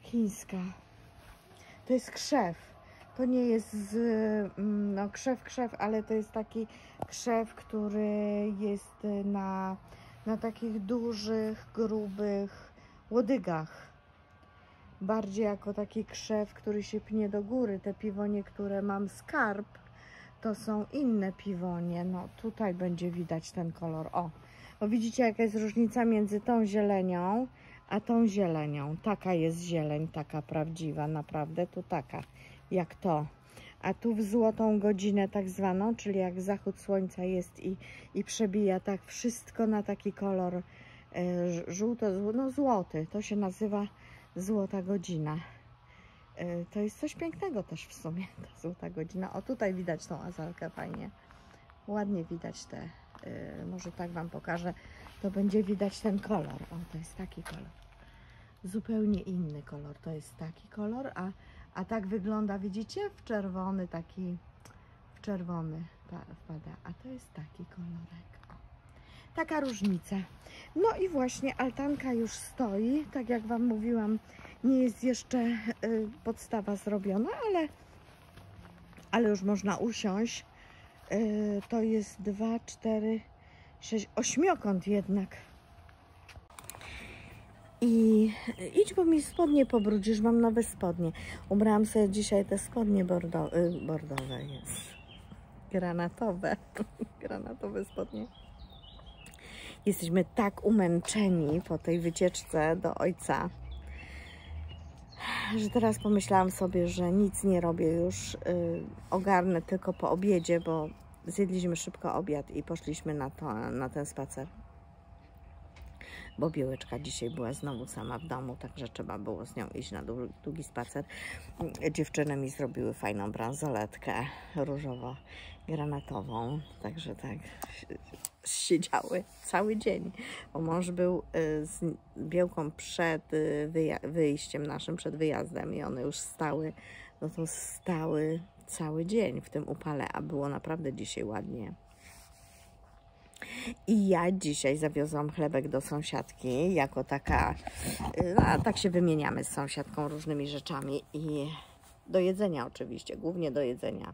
chińska. To jest krzew. To nie jest no krzew, ale to jest taki krzew, który jest na takich dużych, grubych łodygach. Bardziej jako taki krzew, który się pnie do góry. Te piwonie, które mam skarb, to są inne piwonie. No tutaj będzie widać ten kolor. O, bo widzicie, jaka jest różnica między tą zielenią a tą zielenią. Taka jest zieleń, taka prawdziwa, naprawdę tu taka, jak to. A tu w złotą godzinę tak zwaną, czyli jak zachód słońca jest i przebija tak wszystko na taki kolor złoty. To się nazywa złota godzina. To jest coś pięknego też w sumie, ta złota godzina. O, tutaj widać tą azalkę fajnie. Ładnie widać te, może tak Wam pokażę, to będzie widać ten kolor. O, to jest taki kolor. Zupełnie inny kolor. To jest taki kolor, a tak wygląda, widzicie? W czerwony taki, w czerwony wpada. A to jest taki kolorek. O, taka różnica. No i właśnie altanka już stoi. Tak jak Wam mówiłam, nie jest jeszcze podstawa zrobiona, ale już można usiąść. To jest 2, 4, 6, ośmiokąt jednak. I idź, bo mi spodnie pobrudzisz, mam nowe spodnie. Ubrałam sobie dzisiaj te spodnie bordowe, jest. Granatowe. Granatowe spodnie. Jesteśmy tak umęczeni po tej wycieczce do ojca, że teraz pomyślałam sobie, że nic nie robię już. Ogarnę tylko po obiedzie, bo zjedliśmy szybko obiad i poszliśmy na ten spacer. Bo Białeczka dzisiaj była znowu sama w domu, także trzeba było z nią iść na długi spacer. Dziewczyny mi zrobiły fajną bransoletkę różowo-granatową, także tak siedziały cały dzień. Bo mąż był z Białką przed wyjściem naszym, przed wyjazdem i one już stały, no to stały cały dzień w tym upale, a było naprawdę dzisiaj ładnie. I ja dzisiaj zawiozłam chlebek do sąsiadki, jako taka, no, tak się wymieniamy z sąsiadką różnymi rzeczami i do jedzenia oczywiście, głównie do jedzenia.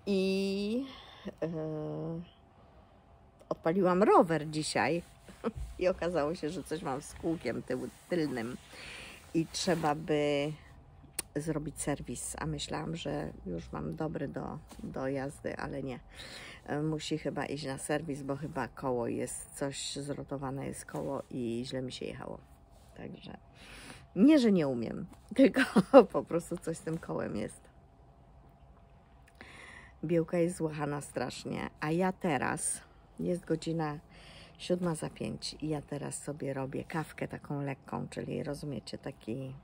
I odpaliłam rower dzisiaj i okazało się, że coś mam z kółkiem tylnym i trzeba by zrobić serwis, a myślałam, że już mam dobry do jazdy, ale nie. Musi chyba iść na serwis, bo chyba koło jest, coś zrotowane jest koło i źle mi się jechało. Także nie, że nie umiem, tylko po prostu coś z tym kołem jest. Białka jest złachana strasznie, a ja teraz, jest godzina 4:05 i ja teraz sobie robię kawkę taką lekką, czyli rozumiecie, taki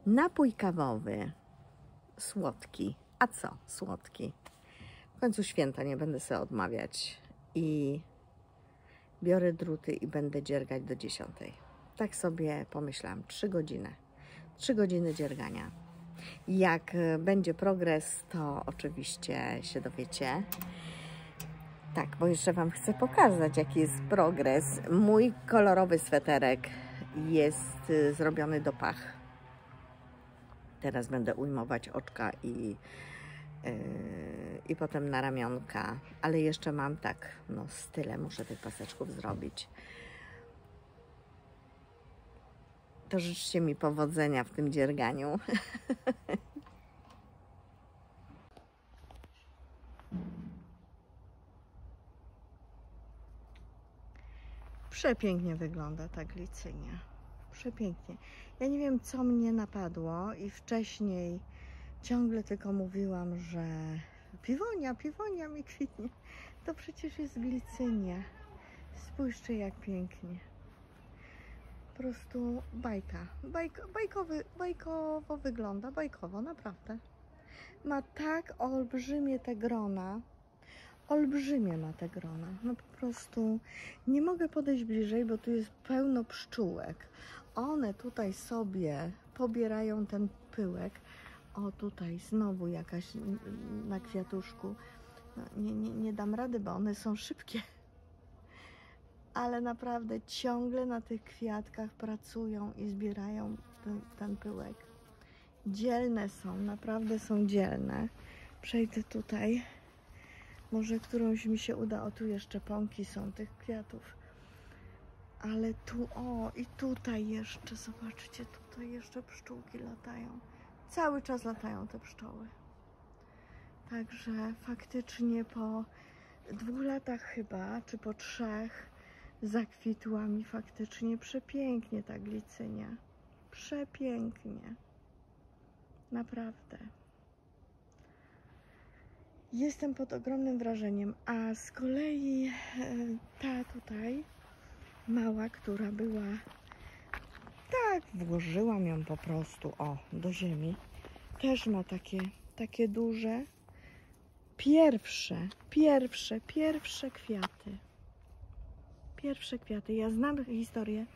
napój kawowy, słodki. A co? Słodki. W końcu święta, nie będę sobie odmawiać. I biorę druty i będę dziergać do 10. Tak sobie pomyślałam. 3 godziny. 3 godziny dziergania. Jak będzie progres, to oczywiście się dowiecie. Tak, bo jeszcze Wam chcę pokazać, jaki jest progres. Mój kolorowy sweterek jest zrobiony do pach. Teraz będę ujmować oczka I potem na ramionka, ale jeszcze mam tak, no z tyle muszę tych paseczków zrobić. To życzcie mi powodzenia w tym dzierganiu. Przepięknie wygląda ta glicynia. Przepięknie. Ja nie wiem, co mnie napadło i wcześniej ciągle tylko mówiłam, że piwonia mi kwitnie. To przecież jest glicynia. Spójrzcie, jak pięknie. Po prostu bajka. Bajkowo wygląda, bajkowo, naprawdę. Ma tak olbrzymie te grona. Olbrzymie ma te grona. No po prostu nie mogę podejść bliżej, bo tu jest pełno pszczółek. One tutaj sobie pobierają ten pyłek. O, tutaj znowu jakaś na kwiatuszku. No, nie dam rady, bo one są szybkie. Ale naprawdę ciągle na tych kwiatkach pracują i zbierają ten pyłek. Dzielne są, naprawdę są dzielne. Przejdę tutaj. Może którąś mi się uda. O, tu jeszcze pąki są tych kwiatów. Ale tu, o, i tutaj jeszcze, zobaczcie, tutaj jeszcze pszczółki latają. Cały czas latają te pszczoły. Także faktycznie po 2 latach chyba, czy po 3, zakwitła mi faktycznie przepięknie ta glicynia. Przepięknie. Naprawdę. Jestem pod ogromnym wrażeniem. A z kolei ta tutaj, mała, która była... Tak, włożyłam ją po prostu, o, do ziemi. Też ma takie duże, pierwsze kwiaty. Pierwsze kwiaty. Ja znam historię,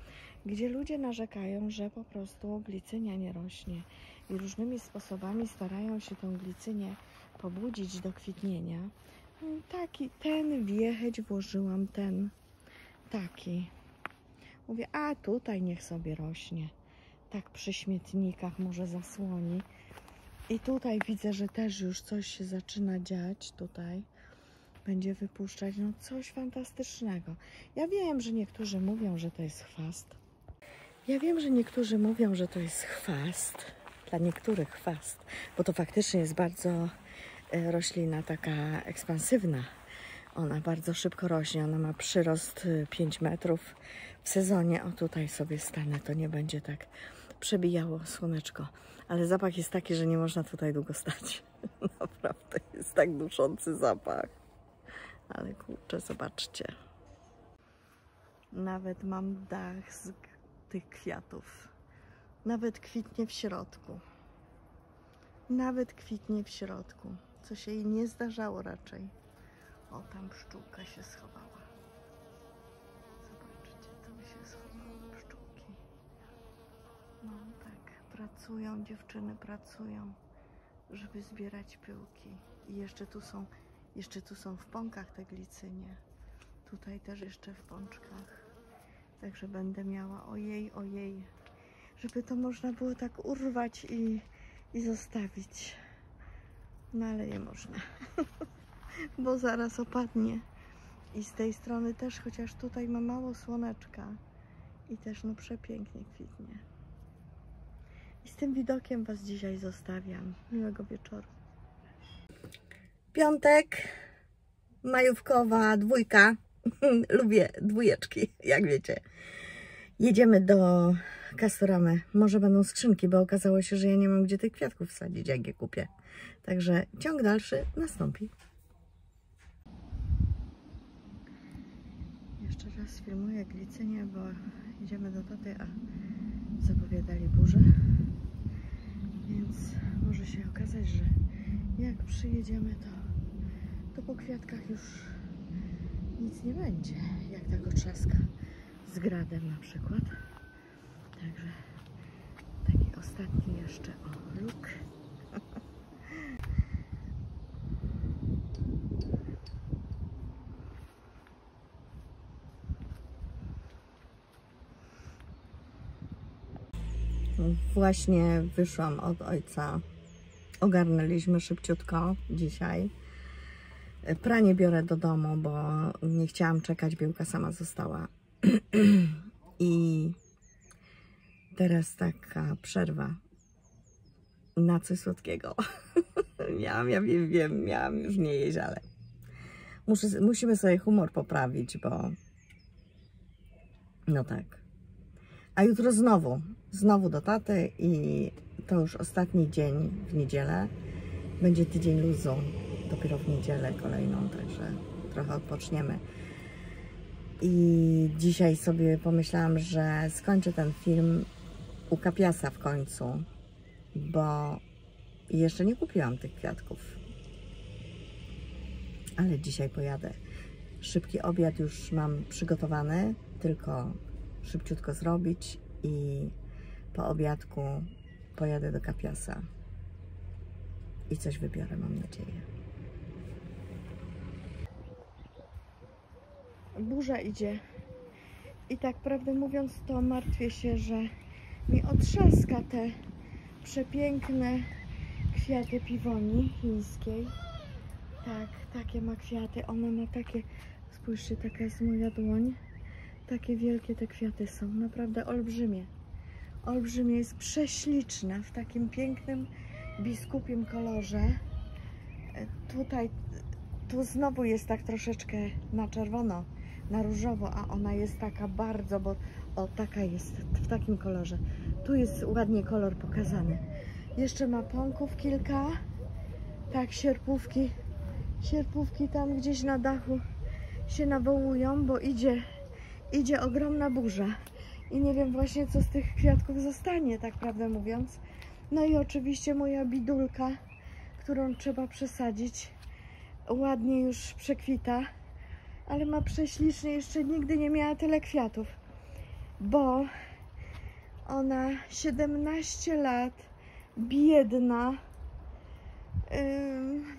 gdzie ludzie narzekają, że po prostu glicynia nie rośnie i różnymi sposobami starają się tą glicynię pobudzić do kwitnienia. Ten wiecheć włożyłam, taki. Mówię, a tutaj niech sobie rośnie. Tak przy śmietnikach może zasłoni. I tutaj widzę, że też już coś się zaczyna dziać tutaj. Będzie wypuszczać, no coś fantastycznego. Ja wiem, że niektórzy mówią, że to jest chwast. Dla niektórych chwast, bo to faktycznie jest bardzo roślina taka ekspansywna. Ona bardzo szybko rośnie, ona ma przyrost 5 metrów w sezonie. O, tutaj sobie stanę, to nie będzie tak przebijało słoneczko. Ale zapach jest taki, że nie można tutaj długo stać. Naprawdę jest tak duszący zapach. Ale kurczę, zobaczcie. Nawet mam dach z tych kwiatów. Nawet kwitnie w środku. Co się jej nie zdarzało raczej. O, tam pszczółka się schowała. Zobaczcie, tam się schowały pszczółki. No tak, pracują, dziewczyny pracują, żeby zbierać pyłki. I jeszcze tu są w pąkach te glicynie. Tutaj też jeszcze w pączkach. Także będę miała, ojej, żeby to można było tak urwać i zostawić. No ale nie można, bo zaraz opadnie. I z tej strony też, chociaż tutaj ma mało słoneczka i też no przepięknie kwitnie. I z tym widokiem Was dzisiaj zostawiam. Miłego wieczoru. Piątek, majówkowa 2. Lubię 2, jak wiecie. Jedziemy do Castoramy. Może będą skrzynki, bo okazało się, że ja nie mam gdzie tych kwiatków wsadzić, jak je kupię. Także ciąg dalszy nastąpi. Jeszcze raz filmuję glicynię, bo idziemy do taty, a zapowiadali burzę. Więc może się okazać, że jak przyjedziemy, to po kwiatkach już nic nie będzie. Jak tak otrzaska z gradem na przykład. Także taki ostatni jeszcze luk. Właśnie wyszłam od ojca Ogarnęliśmy szybciutko dzisiaj. Pranie biorę do domu, bo nie chciałam czekać, Biłka sama została. I teraz taka przerwa na coś słodkiego. Miałam już nie jeść, ale musimy sobie humor poprawić, bo no tak. A jutro znowu do taty i to już ostatni dzień w niedzielę. Będzie tydzień luzu, dopiero w niedzielę kolejną, także trochę odpoczniemy. I dzisiaj sobie pomyślałam, że skończę ten film u Kapiasa w końcu, bo jeszcze nie kupiłam tych kwiatków. Ale dzisiaj pojadę. Szybki obiad już mam przygotowany, tylko szybciutko zrobić i po obiadku pojadę do Kapiasa i coś wybiorę, mam nadzieję. Burza idzie i tak prawdę mówiąc to martwię się, że mi otrzaska te przepiękne kwiaty piwonii chińskiej. Tak, takie ma kwiaty, ona ma takie, spójrzcie, taka jest moja dłoń, takie wielkie te kwiaty są, naprawdę olbrzymie. Olbrzymie, jest prześliczna w takim pięknym biskupim kolorze. Tutaj, tu znowu jest tak troszeczkę na czerwono, na różowo, a ona jest taka bardzo, bo o, taka jest w takim kolorze. Tu jest ładnie kolor pokazany. Jeszcze ma pąków kilka, tak, sierpówki tam gdzieś na dachu się nawołują, bo idzie ogromna burza. I nie wiem właśnie, co z tych kwiatków zostanie, tak prawdę mówiąc. No i oczywiście moja bidulka, którą trzeba przesadzić. Ładnie już przekwita, ale ma prześlicznie, jeszcze nigdy nie miała tyle kwiatów. Bo ona 17 lat, biedna,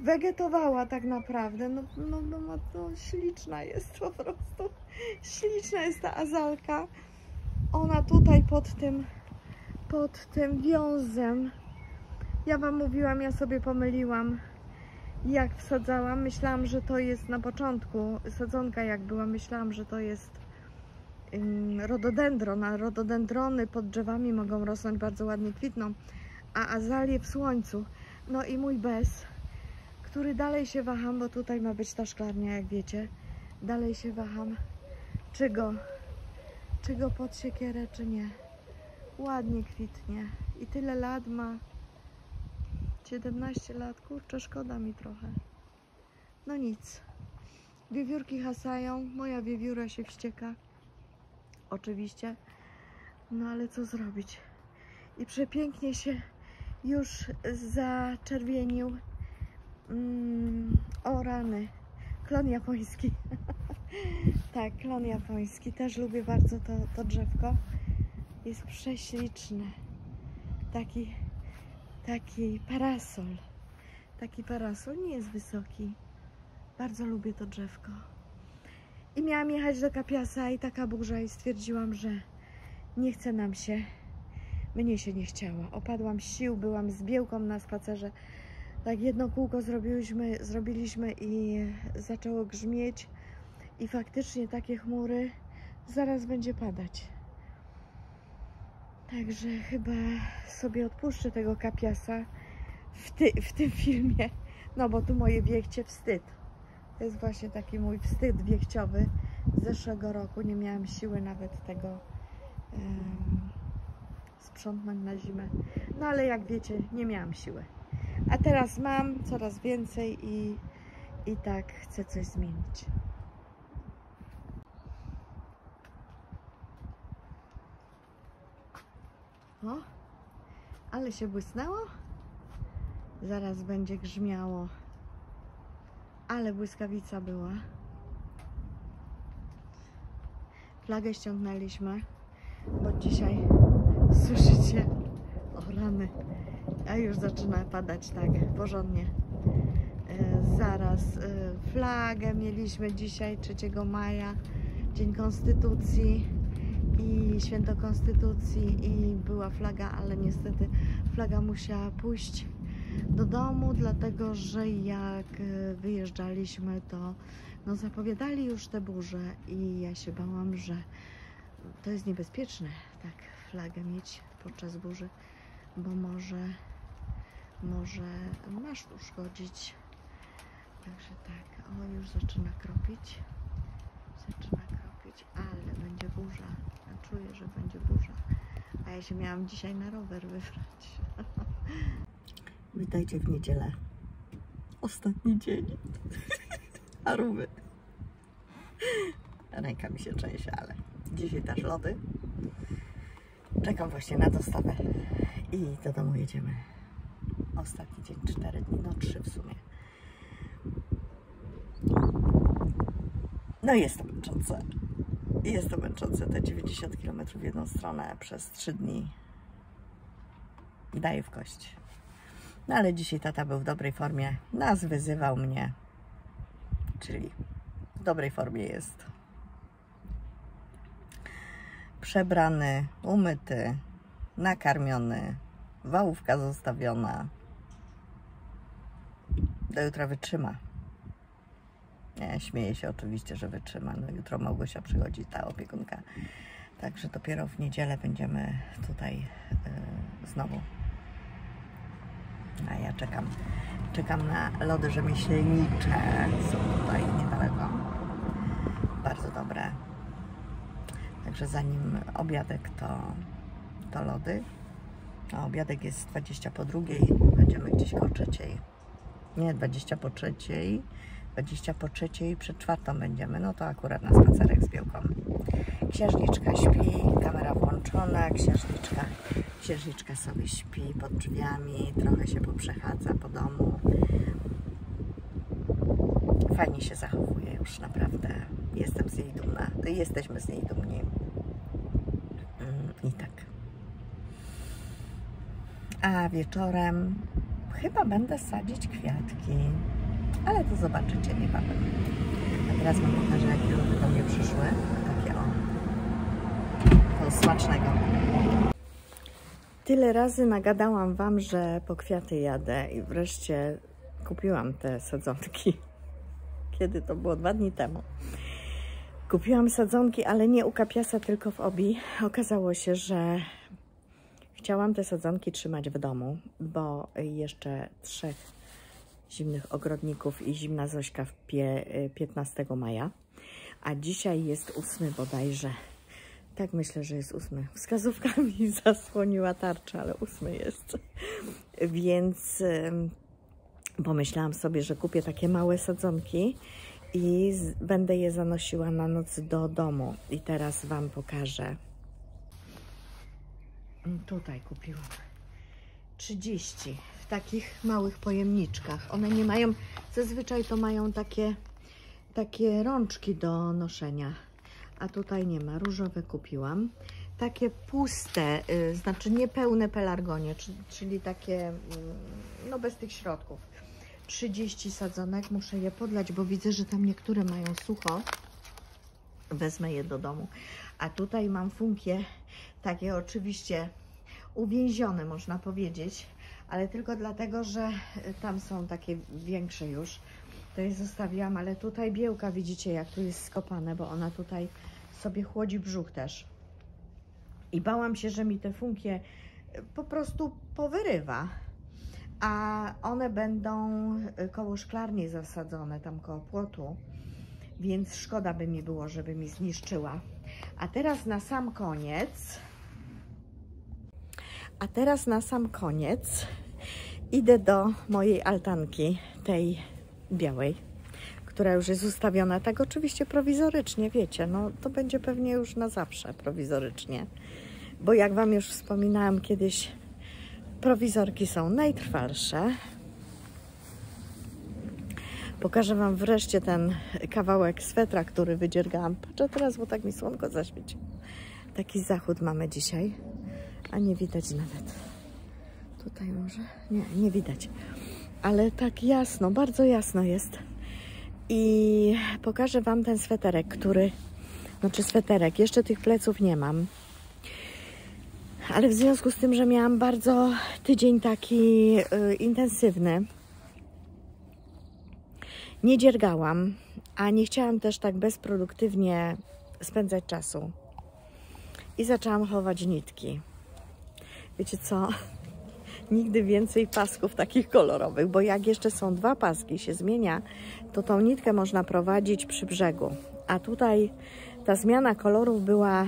wegetowała tak naprawdę. No, śliczna jest po prostu. Śliczna jest ta azalka. Ona tutaj pod tym wiązem. Ja wam mówiłam, ja sobie pomyliłam, jak wsadzałam. Myślałam, że to jest na początku, sadzonka jak była, myślałam, że to jest rododendron, a rododendrony pod drzewami mogą rosnąć, bardzo ładnie kwitną, a azalie w słońcu. No i mój bez, który dalej się waham, bo tutaj ma być ta szklarnia, jak wiecie. Dalej się waham, czy go pod siekierę, czy nie. Ładnie kwitnie i tyle lat ma. 17 lat, kurczę, szkoda mi trochę. No nic. Wiewiórki hasają, moja wiewióra się wścieka. Oczywiście. No ale co zrobić? I przepięknie się już zaczerwienił. O rany. Klon japoński. Tak, klon japoński. Też lubię bardzo to drzewko. Jest prześliczne. Taki parasol. Taki parasol, nie jest wysoki. Bardzo lubię to drzewko. I miałam jechać do Kapiasa i taka burza i stwierdziłam, że nie chce nam się. Mnie się nie chciało. Opadłam z sił, byłam z Biełką na spacerze. Tak jedno kółko zrobiliśmy i zaczęło grzmieć. I faktycznie takie chmury, zaraz będzie padać. Także chyba sobie odpuszczę tego Kapiasa w tym filmie. No bo tu moje wiechcie wstyd. To jest właśnie taki mój wstyd wiechciowy z zeszłego roku. Nie miałam siły nawet tego sprzątnąć na zimę. No ale jak wiecie, nie miałam siły. A teraz mam coraz więcej i tak chcę coś zmienić. O, ale się błysnęło. Zaraz będzie grzmiało. Ale błyskawica była. Flagę ściągnęliśmy, bo dzisiaj, słyszycie, o rany, a już zaczyna padać tak porządnie. Zaraz flagę mieliśmy dzisiaj, 3 maja, Dzień Konstytucji i Święto Konstytucji i była flaga, ale niestety flaga musiała pójść do domu, dlatego że jak wyjeżdżaliśmy, to no, zapowiadali już te burze i ja się bałam, że to jest niebezpieczne, tak flagę mieć podczas burzy, bo może masz uszkodzić. Także tak, o, już zaczyna kropić, ale będzie burza. Ja czuję, że będzie burza. A ja się miałam dzisiaj na rower wybrać. Witajcie w niedzielę. Ostatni dzień. Aruby. Ręka mi się trzęsie, ale dzisiaj też lody. Czekam właśnie na dostawę i do domu jedziemy. Ostatni dzień, 4 dni, no 3 w sumie. No jest to męczące. Jest to męczące, te 90 km w jedną stronę przez 3 dni daje w kość. No ale dzisiaj tata był w dobrej formie, nas wyzywał mnie, czyli w dobrej formie jest. Przebrany, umyty, nakarmiony, wałówka zostawiona. Do jutra wytrzyma. Nie, śmieję się oczywiście, że wytrzyma. No, jutro Małgosia przychodzi, ta opiekunka. Także dopiero w niedzielę będziemy tutaj znowu. A ja czekam na lody rzemieślnicze. Są tutaj niedaleko. Bardzo dobre. Także zanim obiadek, to lody. A obiadek jest 20 po 2. Będziemy gdzieś koło 3. Nie, 20 po 3. 20 po 3 przed 4 będziemy. No to akurat na spacerek z Białką. Księżniczka śpi, kamera włączona, księżniczka sobie śpi pod drzwiami, trochę się poprzechadza po domu. Fajnie się zachowuje już, naprawdę. Jestem z niej dumna. Jesteśmy z niej dumni. I tak. A wieczorem chyba będę sadzić kwiatki. Ale to zobaczycie niebawem. A teraz wam pokażę, jakie lody do mnie przyszły. Takie o. To smacznego. Tyle razy nagadałam wam, że po kwiaty jadę i wreszcie kupiłam te sadzonki. Kiedy to było? 2 dni temu. Kupiłam sadzonki, ale nie u Kapiasa, tylko w Obi. Okazało się, że chciałam te sadzonki trzymać w domu, bo jeszcze 3 zimnych ogrodników i zimna Zośka w 15 maja, a dzisiaj jest 8 bodajże. Tak myślę, że jest 8. Wskazówka mi zasłoniła tarczę, ale 8 jest. Więc pomyślałam sobie, że kupię takie małe sadzonki i będę je zanosiła na noc do domu. I teraz wam pokażę. Tutaj kupiłam 30 w takich małych pojemniczkach. One nie mają, zazwyczaj to mają takie rączki do noszenia, a tutaj nie ma. Różowe kupiłam. Takie puste, znaczy niepełne pelargonie, czyli takie, no bez tych środków. 30 sadzonek, muszę je podlać, bo widzę, że tam niektóre mają sucho. Wezmę je do domu. A tutaj mam funkie, takie oczywiście uwięzione, można powiedzieć, ale tylko dlatego, że tam są takie większe już. To je zostawiłam, ale tutaj Biełka, widzicie, jak tu jest skopane, bo ona tutaj sobie chłodzi brzuch też. I bałam się, że mi te funkie po prostu powyrywa. A one będą koło szklarni zasadzone, tam koło płotu, więc szkoda by mi było, żeby mi zniszczyła. A teraz na sam koniec idę do mojej altanki, tej białej, która już jest ustawiona, tak oczywiście prowizorycznie, wiecie, no to będzie pewnie już na zawsze prowizorycznie, bo jak wam już wspominałam kiedyś, prowizorki są najtrwalsze. Pokażę wam wreszcie ten kawałek swetra, który wydziergałam. Patrzę teraz, bo tak mi słonko zaświeci. Taki zachód mamy dzisiaj, a nie widać nawet. Tutaj może? Nie widać. Ale tak jasno, bardzo jasno jest. I pokażę wam ten sweterek, jeszcze tych pleców nie mam. Ale w związku z tym, że miałam bardzo tydzień taki intensywny, nie dziergałam, a nie chciałam też tak bezproduktywnie spędzać czasu. I zaczęłam chować nitki. Wiecie co? Nigdy więcej pasków takich kolorowych, bo jak jeszcze są 2 paski, się zmienia, to tą nitkę można prowadzić przy brzegu. A tutaj ta zmiana kolorów była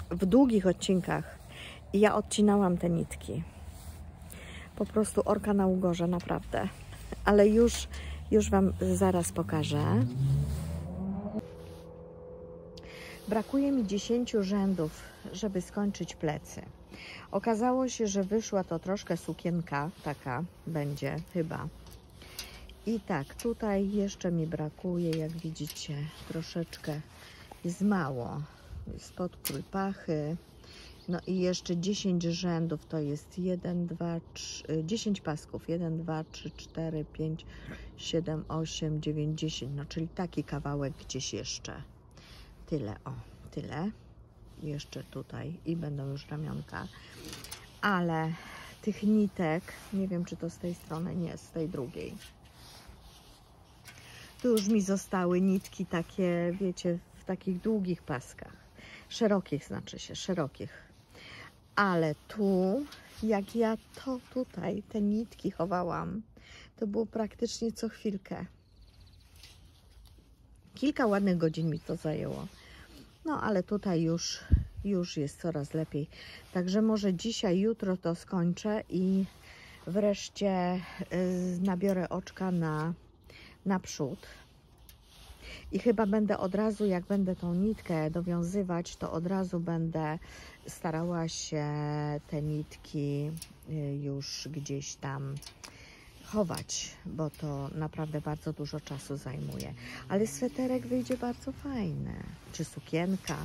w długich odcinkach i ja odcinałam te nitki. Po prostu orka na ugorze, naprawdę. Ale już Wam zaraz pokażę. Brakuje mi 10 rzędów, żeby skończyć plecy. Okazało się, że wyszła to troszkę sukienka, taka będzie chyba. I tak, tutaj jeszcze mi brakuje, jak widzicie, troszeczkę jest mało. Jest podkrój pachy. No i jeszcze 10 rzędów, to jest 1, 2, 3, 10 pasków. 1, 2, 3, 4, 5, 7, 8, 9, 10. No czyli taki kawałek gdzieś jeszcze. Tyle, o, tyle. Jeszcze tutaj i będą już ramionka. Ale tych nitek, nie wiem czy to z tej strony, nie, z tej drugiej. Tu już mi zostały nitki takie, wiecie, w takich długich paskach. Szerokich znaczy się, szerokich. Ale tu, jak ja to tutaj, te nitki chowałam, to było praktycznie co chwilkę. Kilka ładnych godzin mi to zajęło. No ale tutaj już jest coraz lepiej. Także może dzisiaj, jutro to skończę i wreszcie nabiorę oczka na przód. I chyba będę od razu, jak będę tą nitkę dowiązywać, to od razu będę starała się te nitki już gdzieś tam chować, bo to naprawdę bardzo dużo czasu zajmuje. Ale sweterek wyjdzie bardzo fajny. Czy sukienka?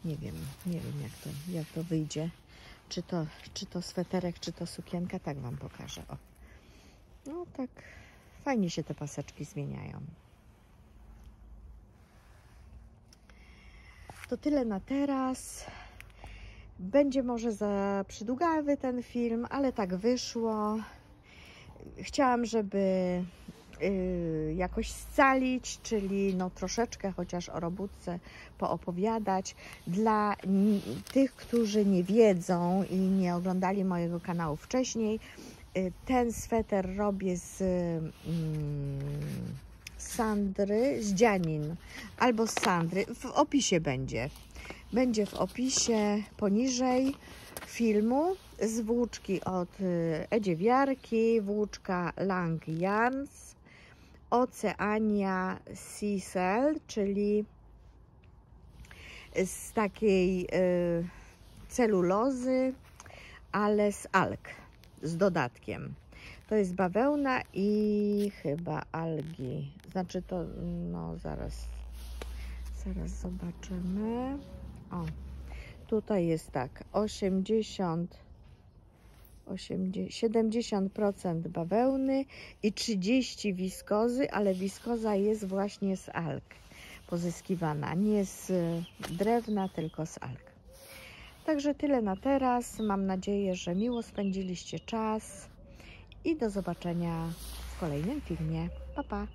Nie wiem jak to wyjdzie. Czy to sweterek, czy to sukienka, tak Wam pokażę. O. No tak, fajnie się te paseczki zmieniają. To tyle na teraz. Będzie może za przydługawy ten film, ale tak wyszło. Chciałam, żeby jakoś scalić, czyli no troszeczkę chociaż o robótce poopowiadać. Dla tych, którzy nie wiedzą i nie oglądali mojego kanału wcześniej, ten sweter robię z Sandry, z Dzianin albo z Sandry. W opisie będzie. Będzie w opisie poniżej filmu z włóczki od Edziewiarki, włóczka Lang Yarns, Oceania Sisal, czyli z takiej celulozy, ale z alg, z dodatkiem. To jest bawełna i chyba algi. Znaczy to, no zaraz zobaczymy. O, tutaj jest tak, 70% bawełny i 30% wiskozy, ale wiskoza jest właśnie z alg pozyskiwana, nie z drewna, tylko z alg. Także tyle na teraz. Mam nadzieję, że miło spędziliście czas i do zobaczenia w kolejnym filmie. Pa, pa!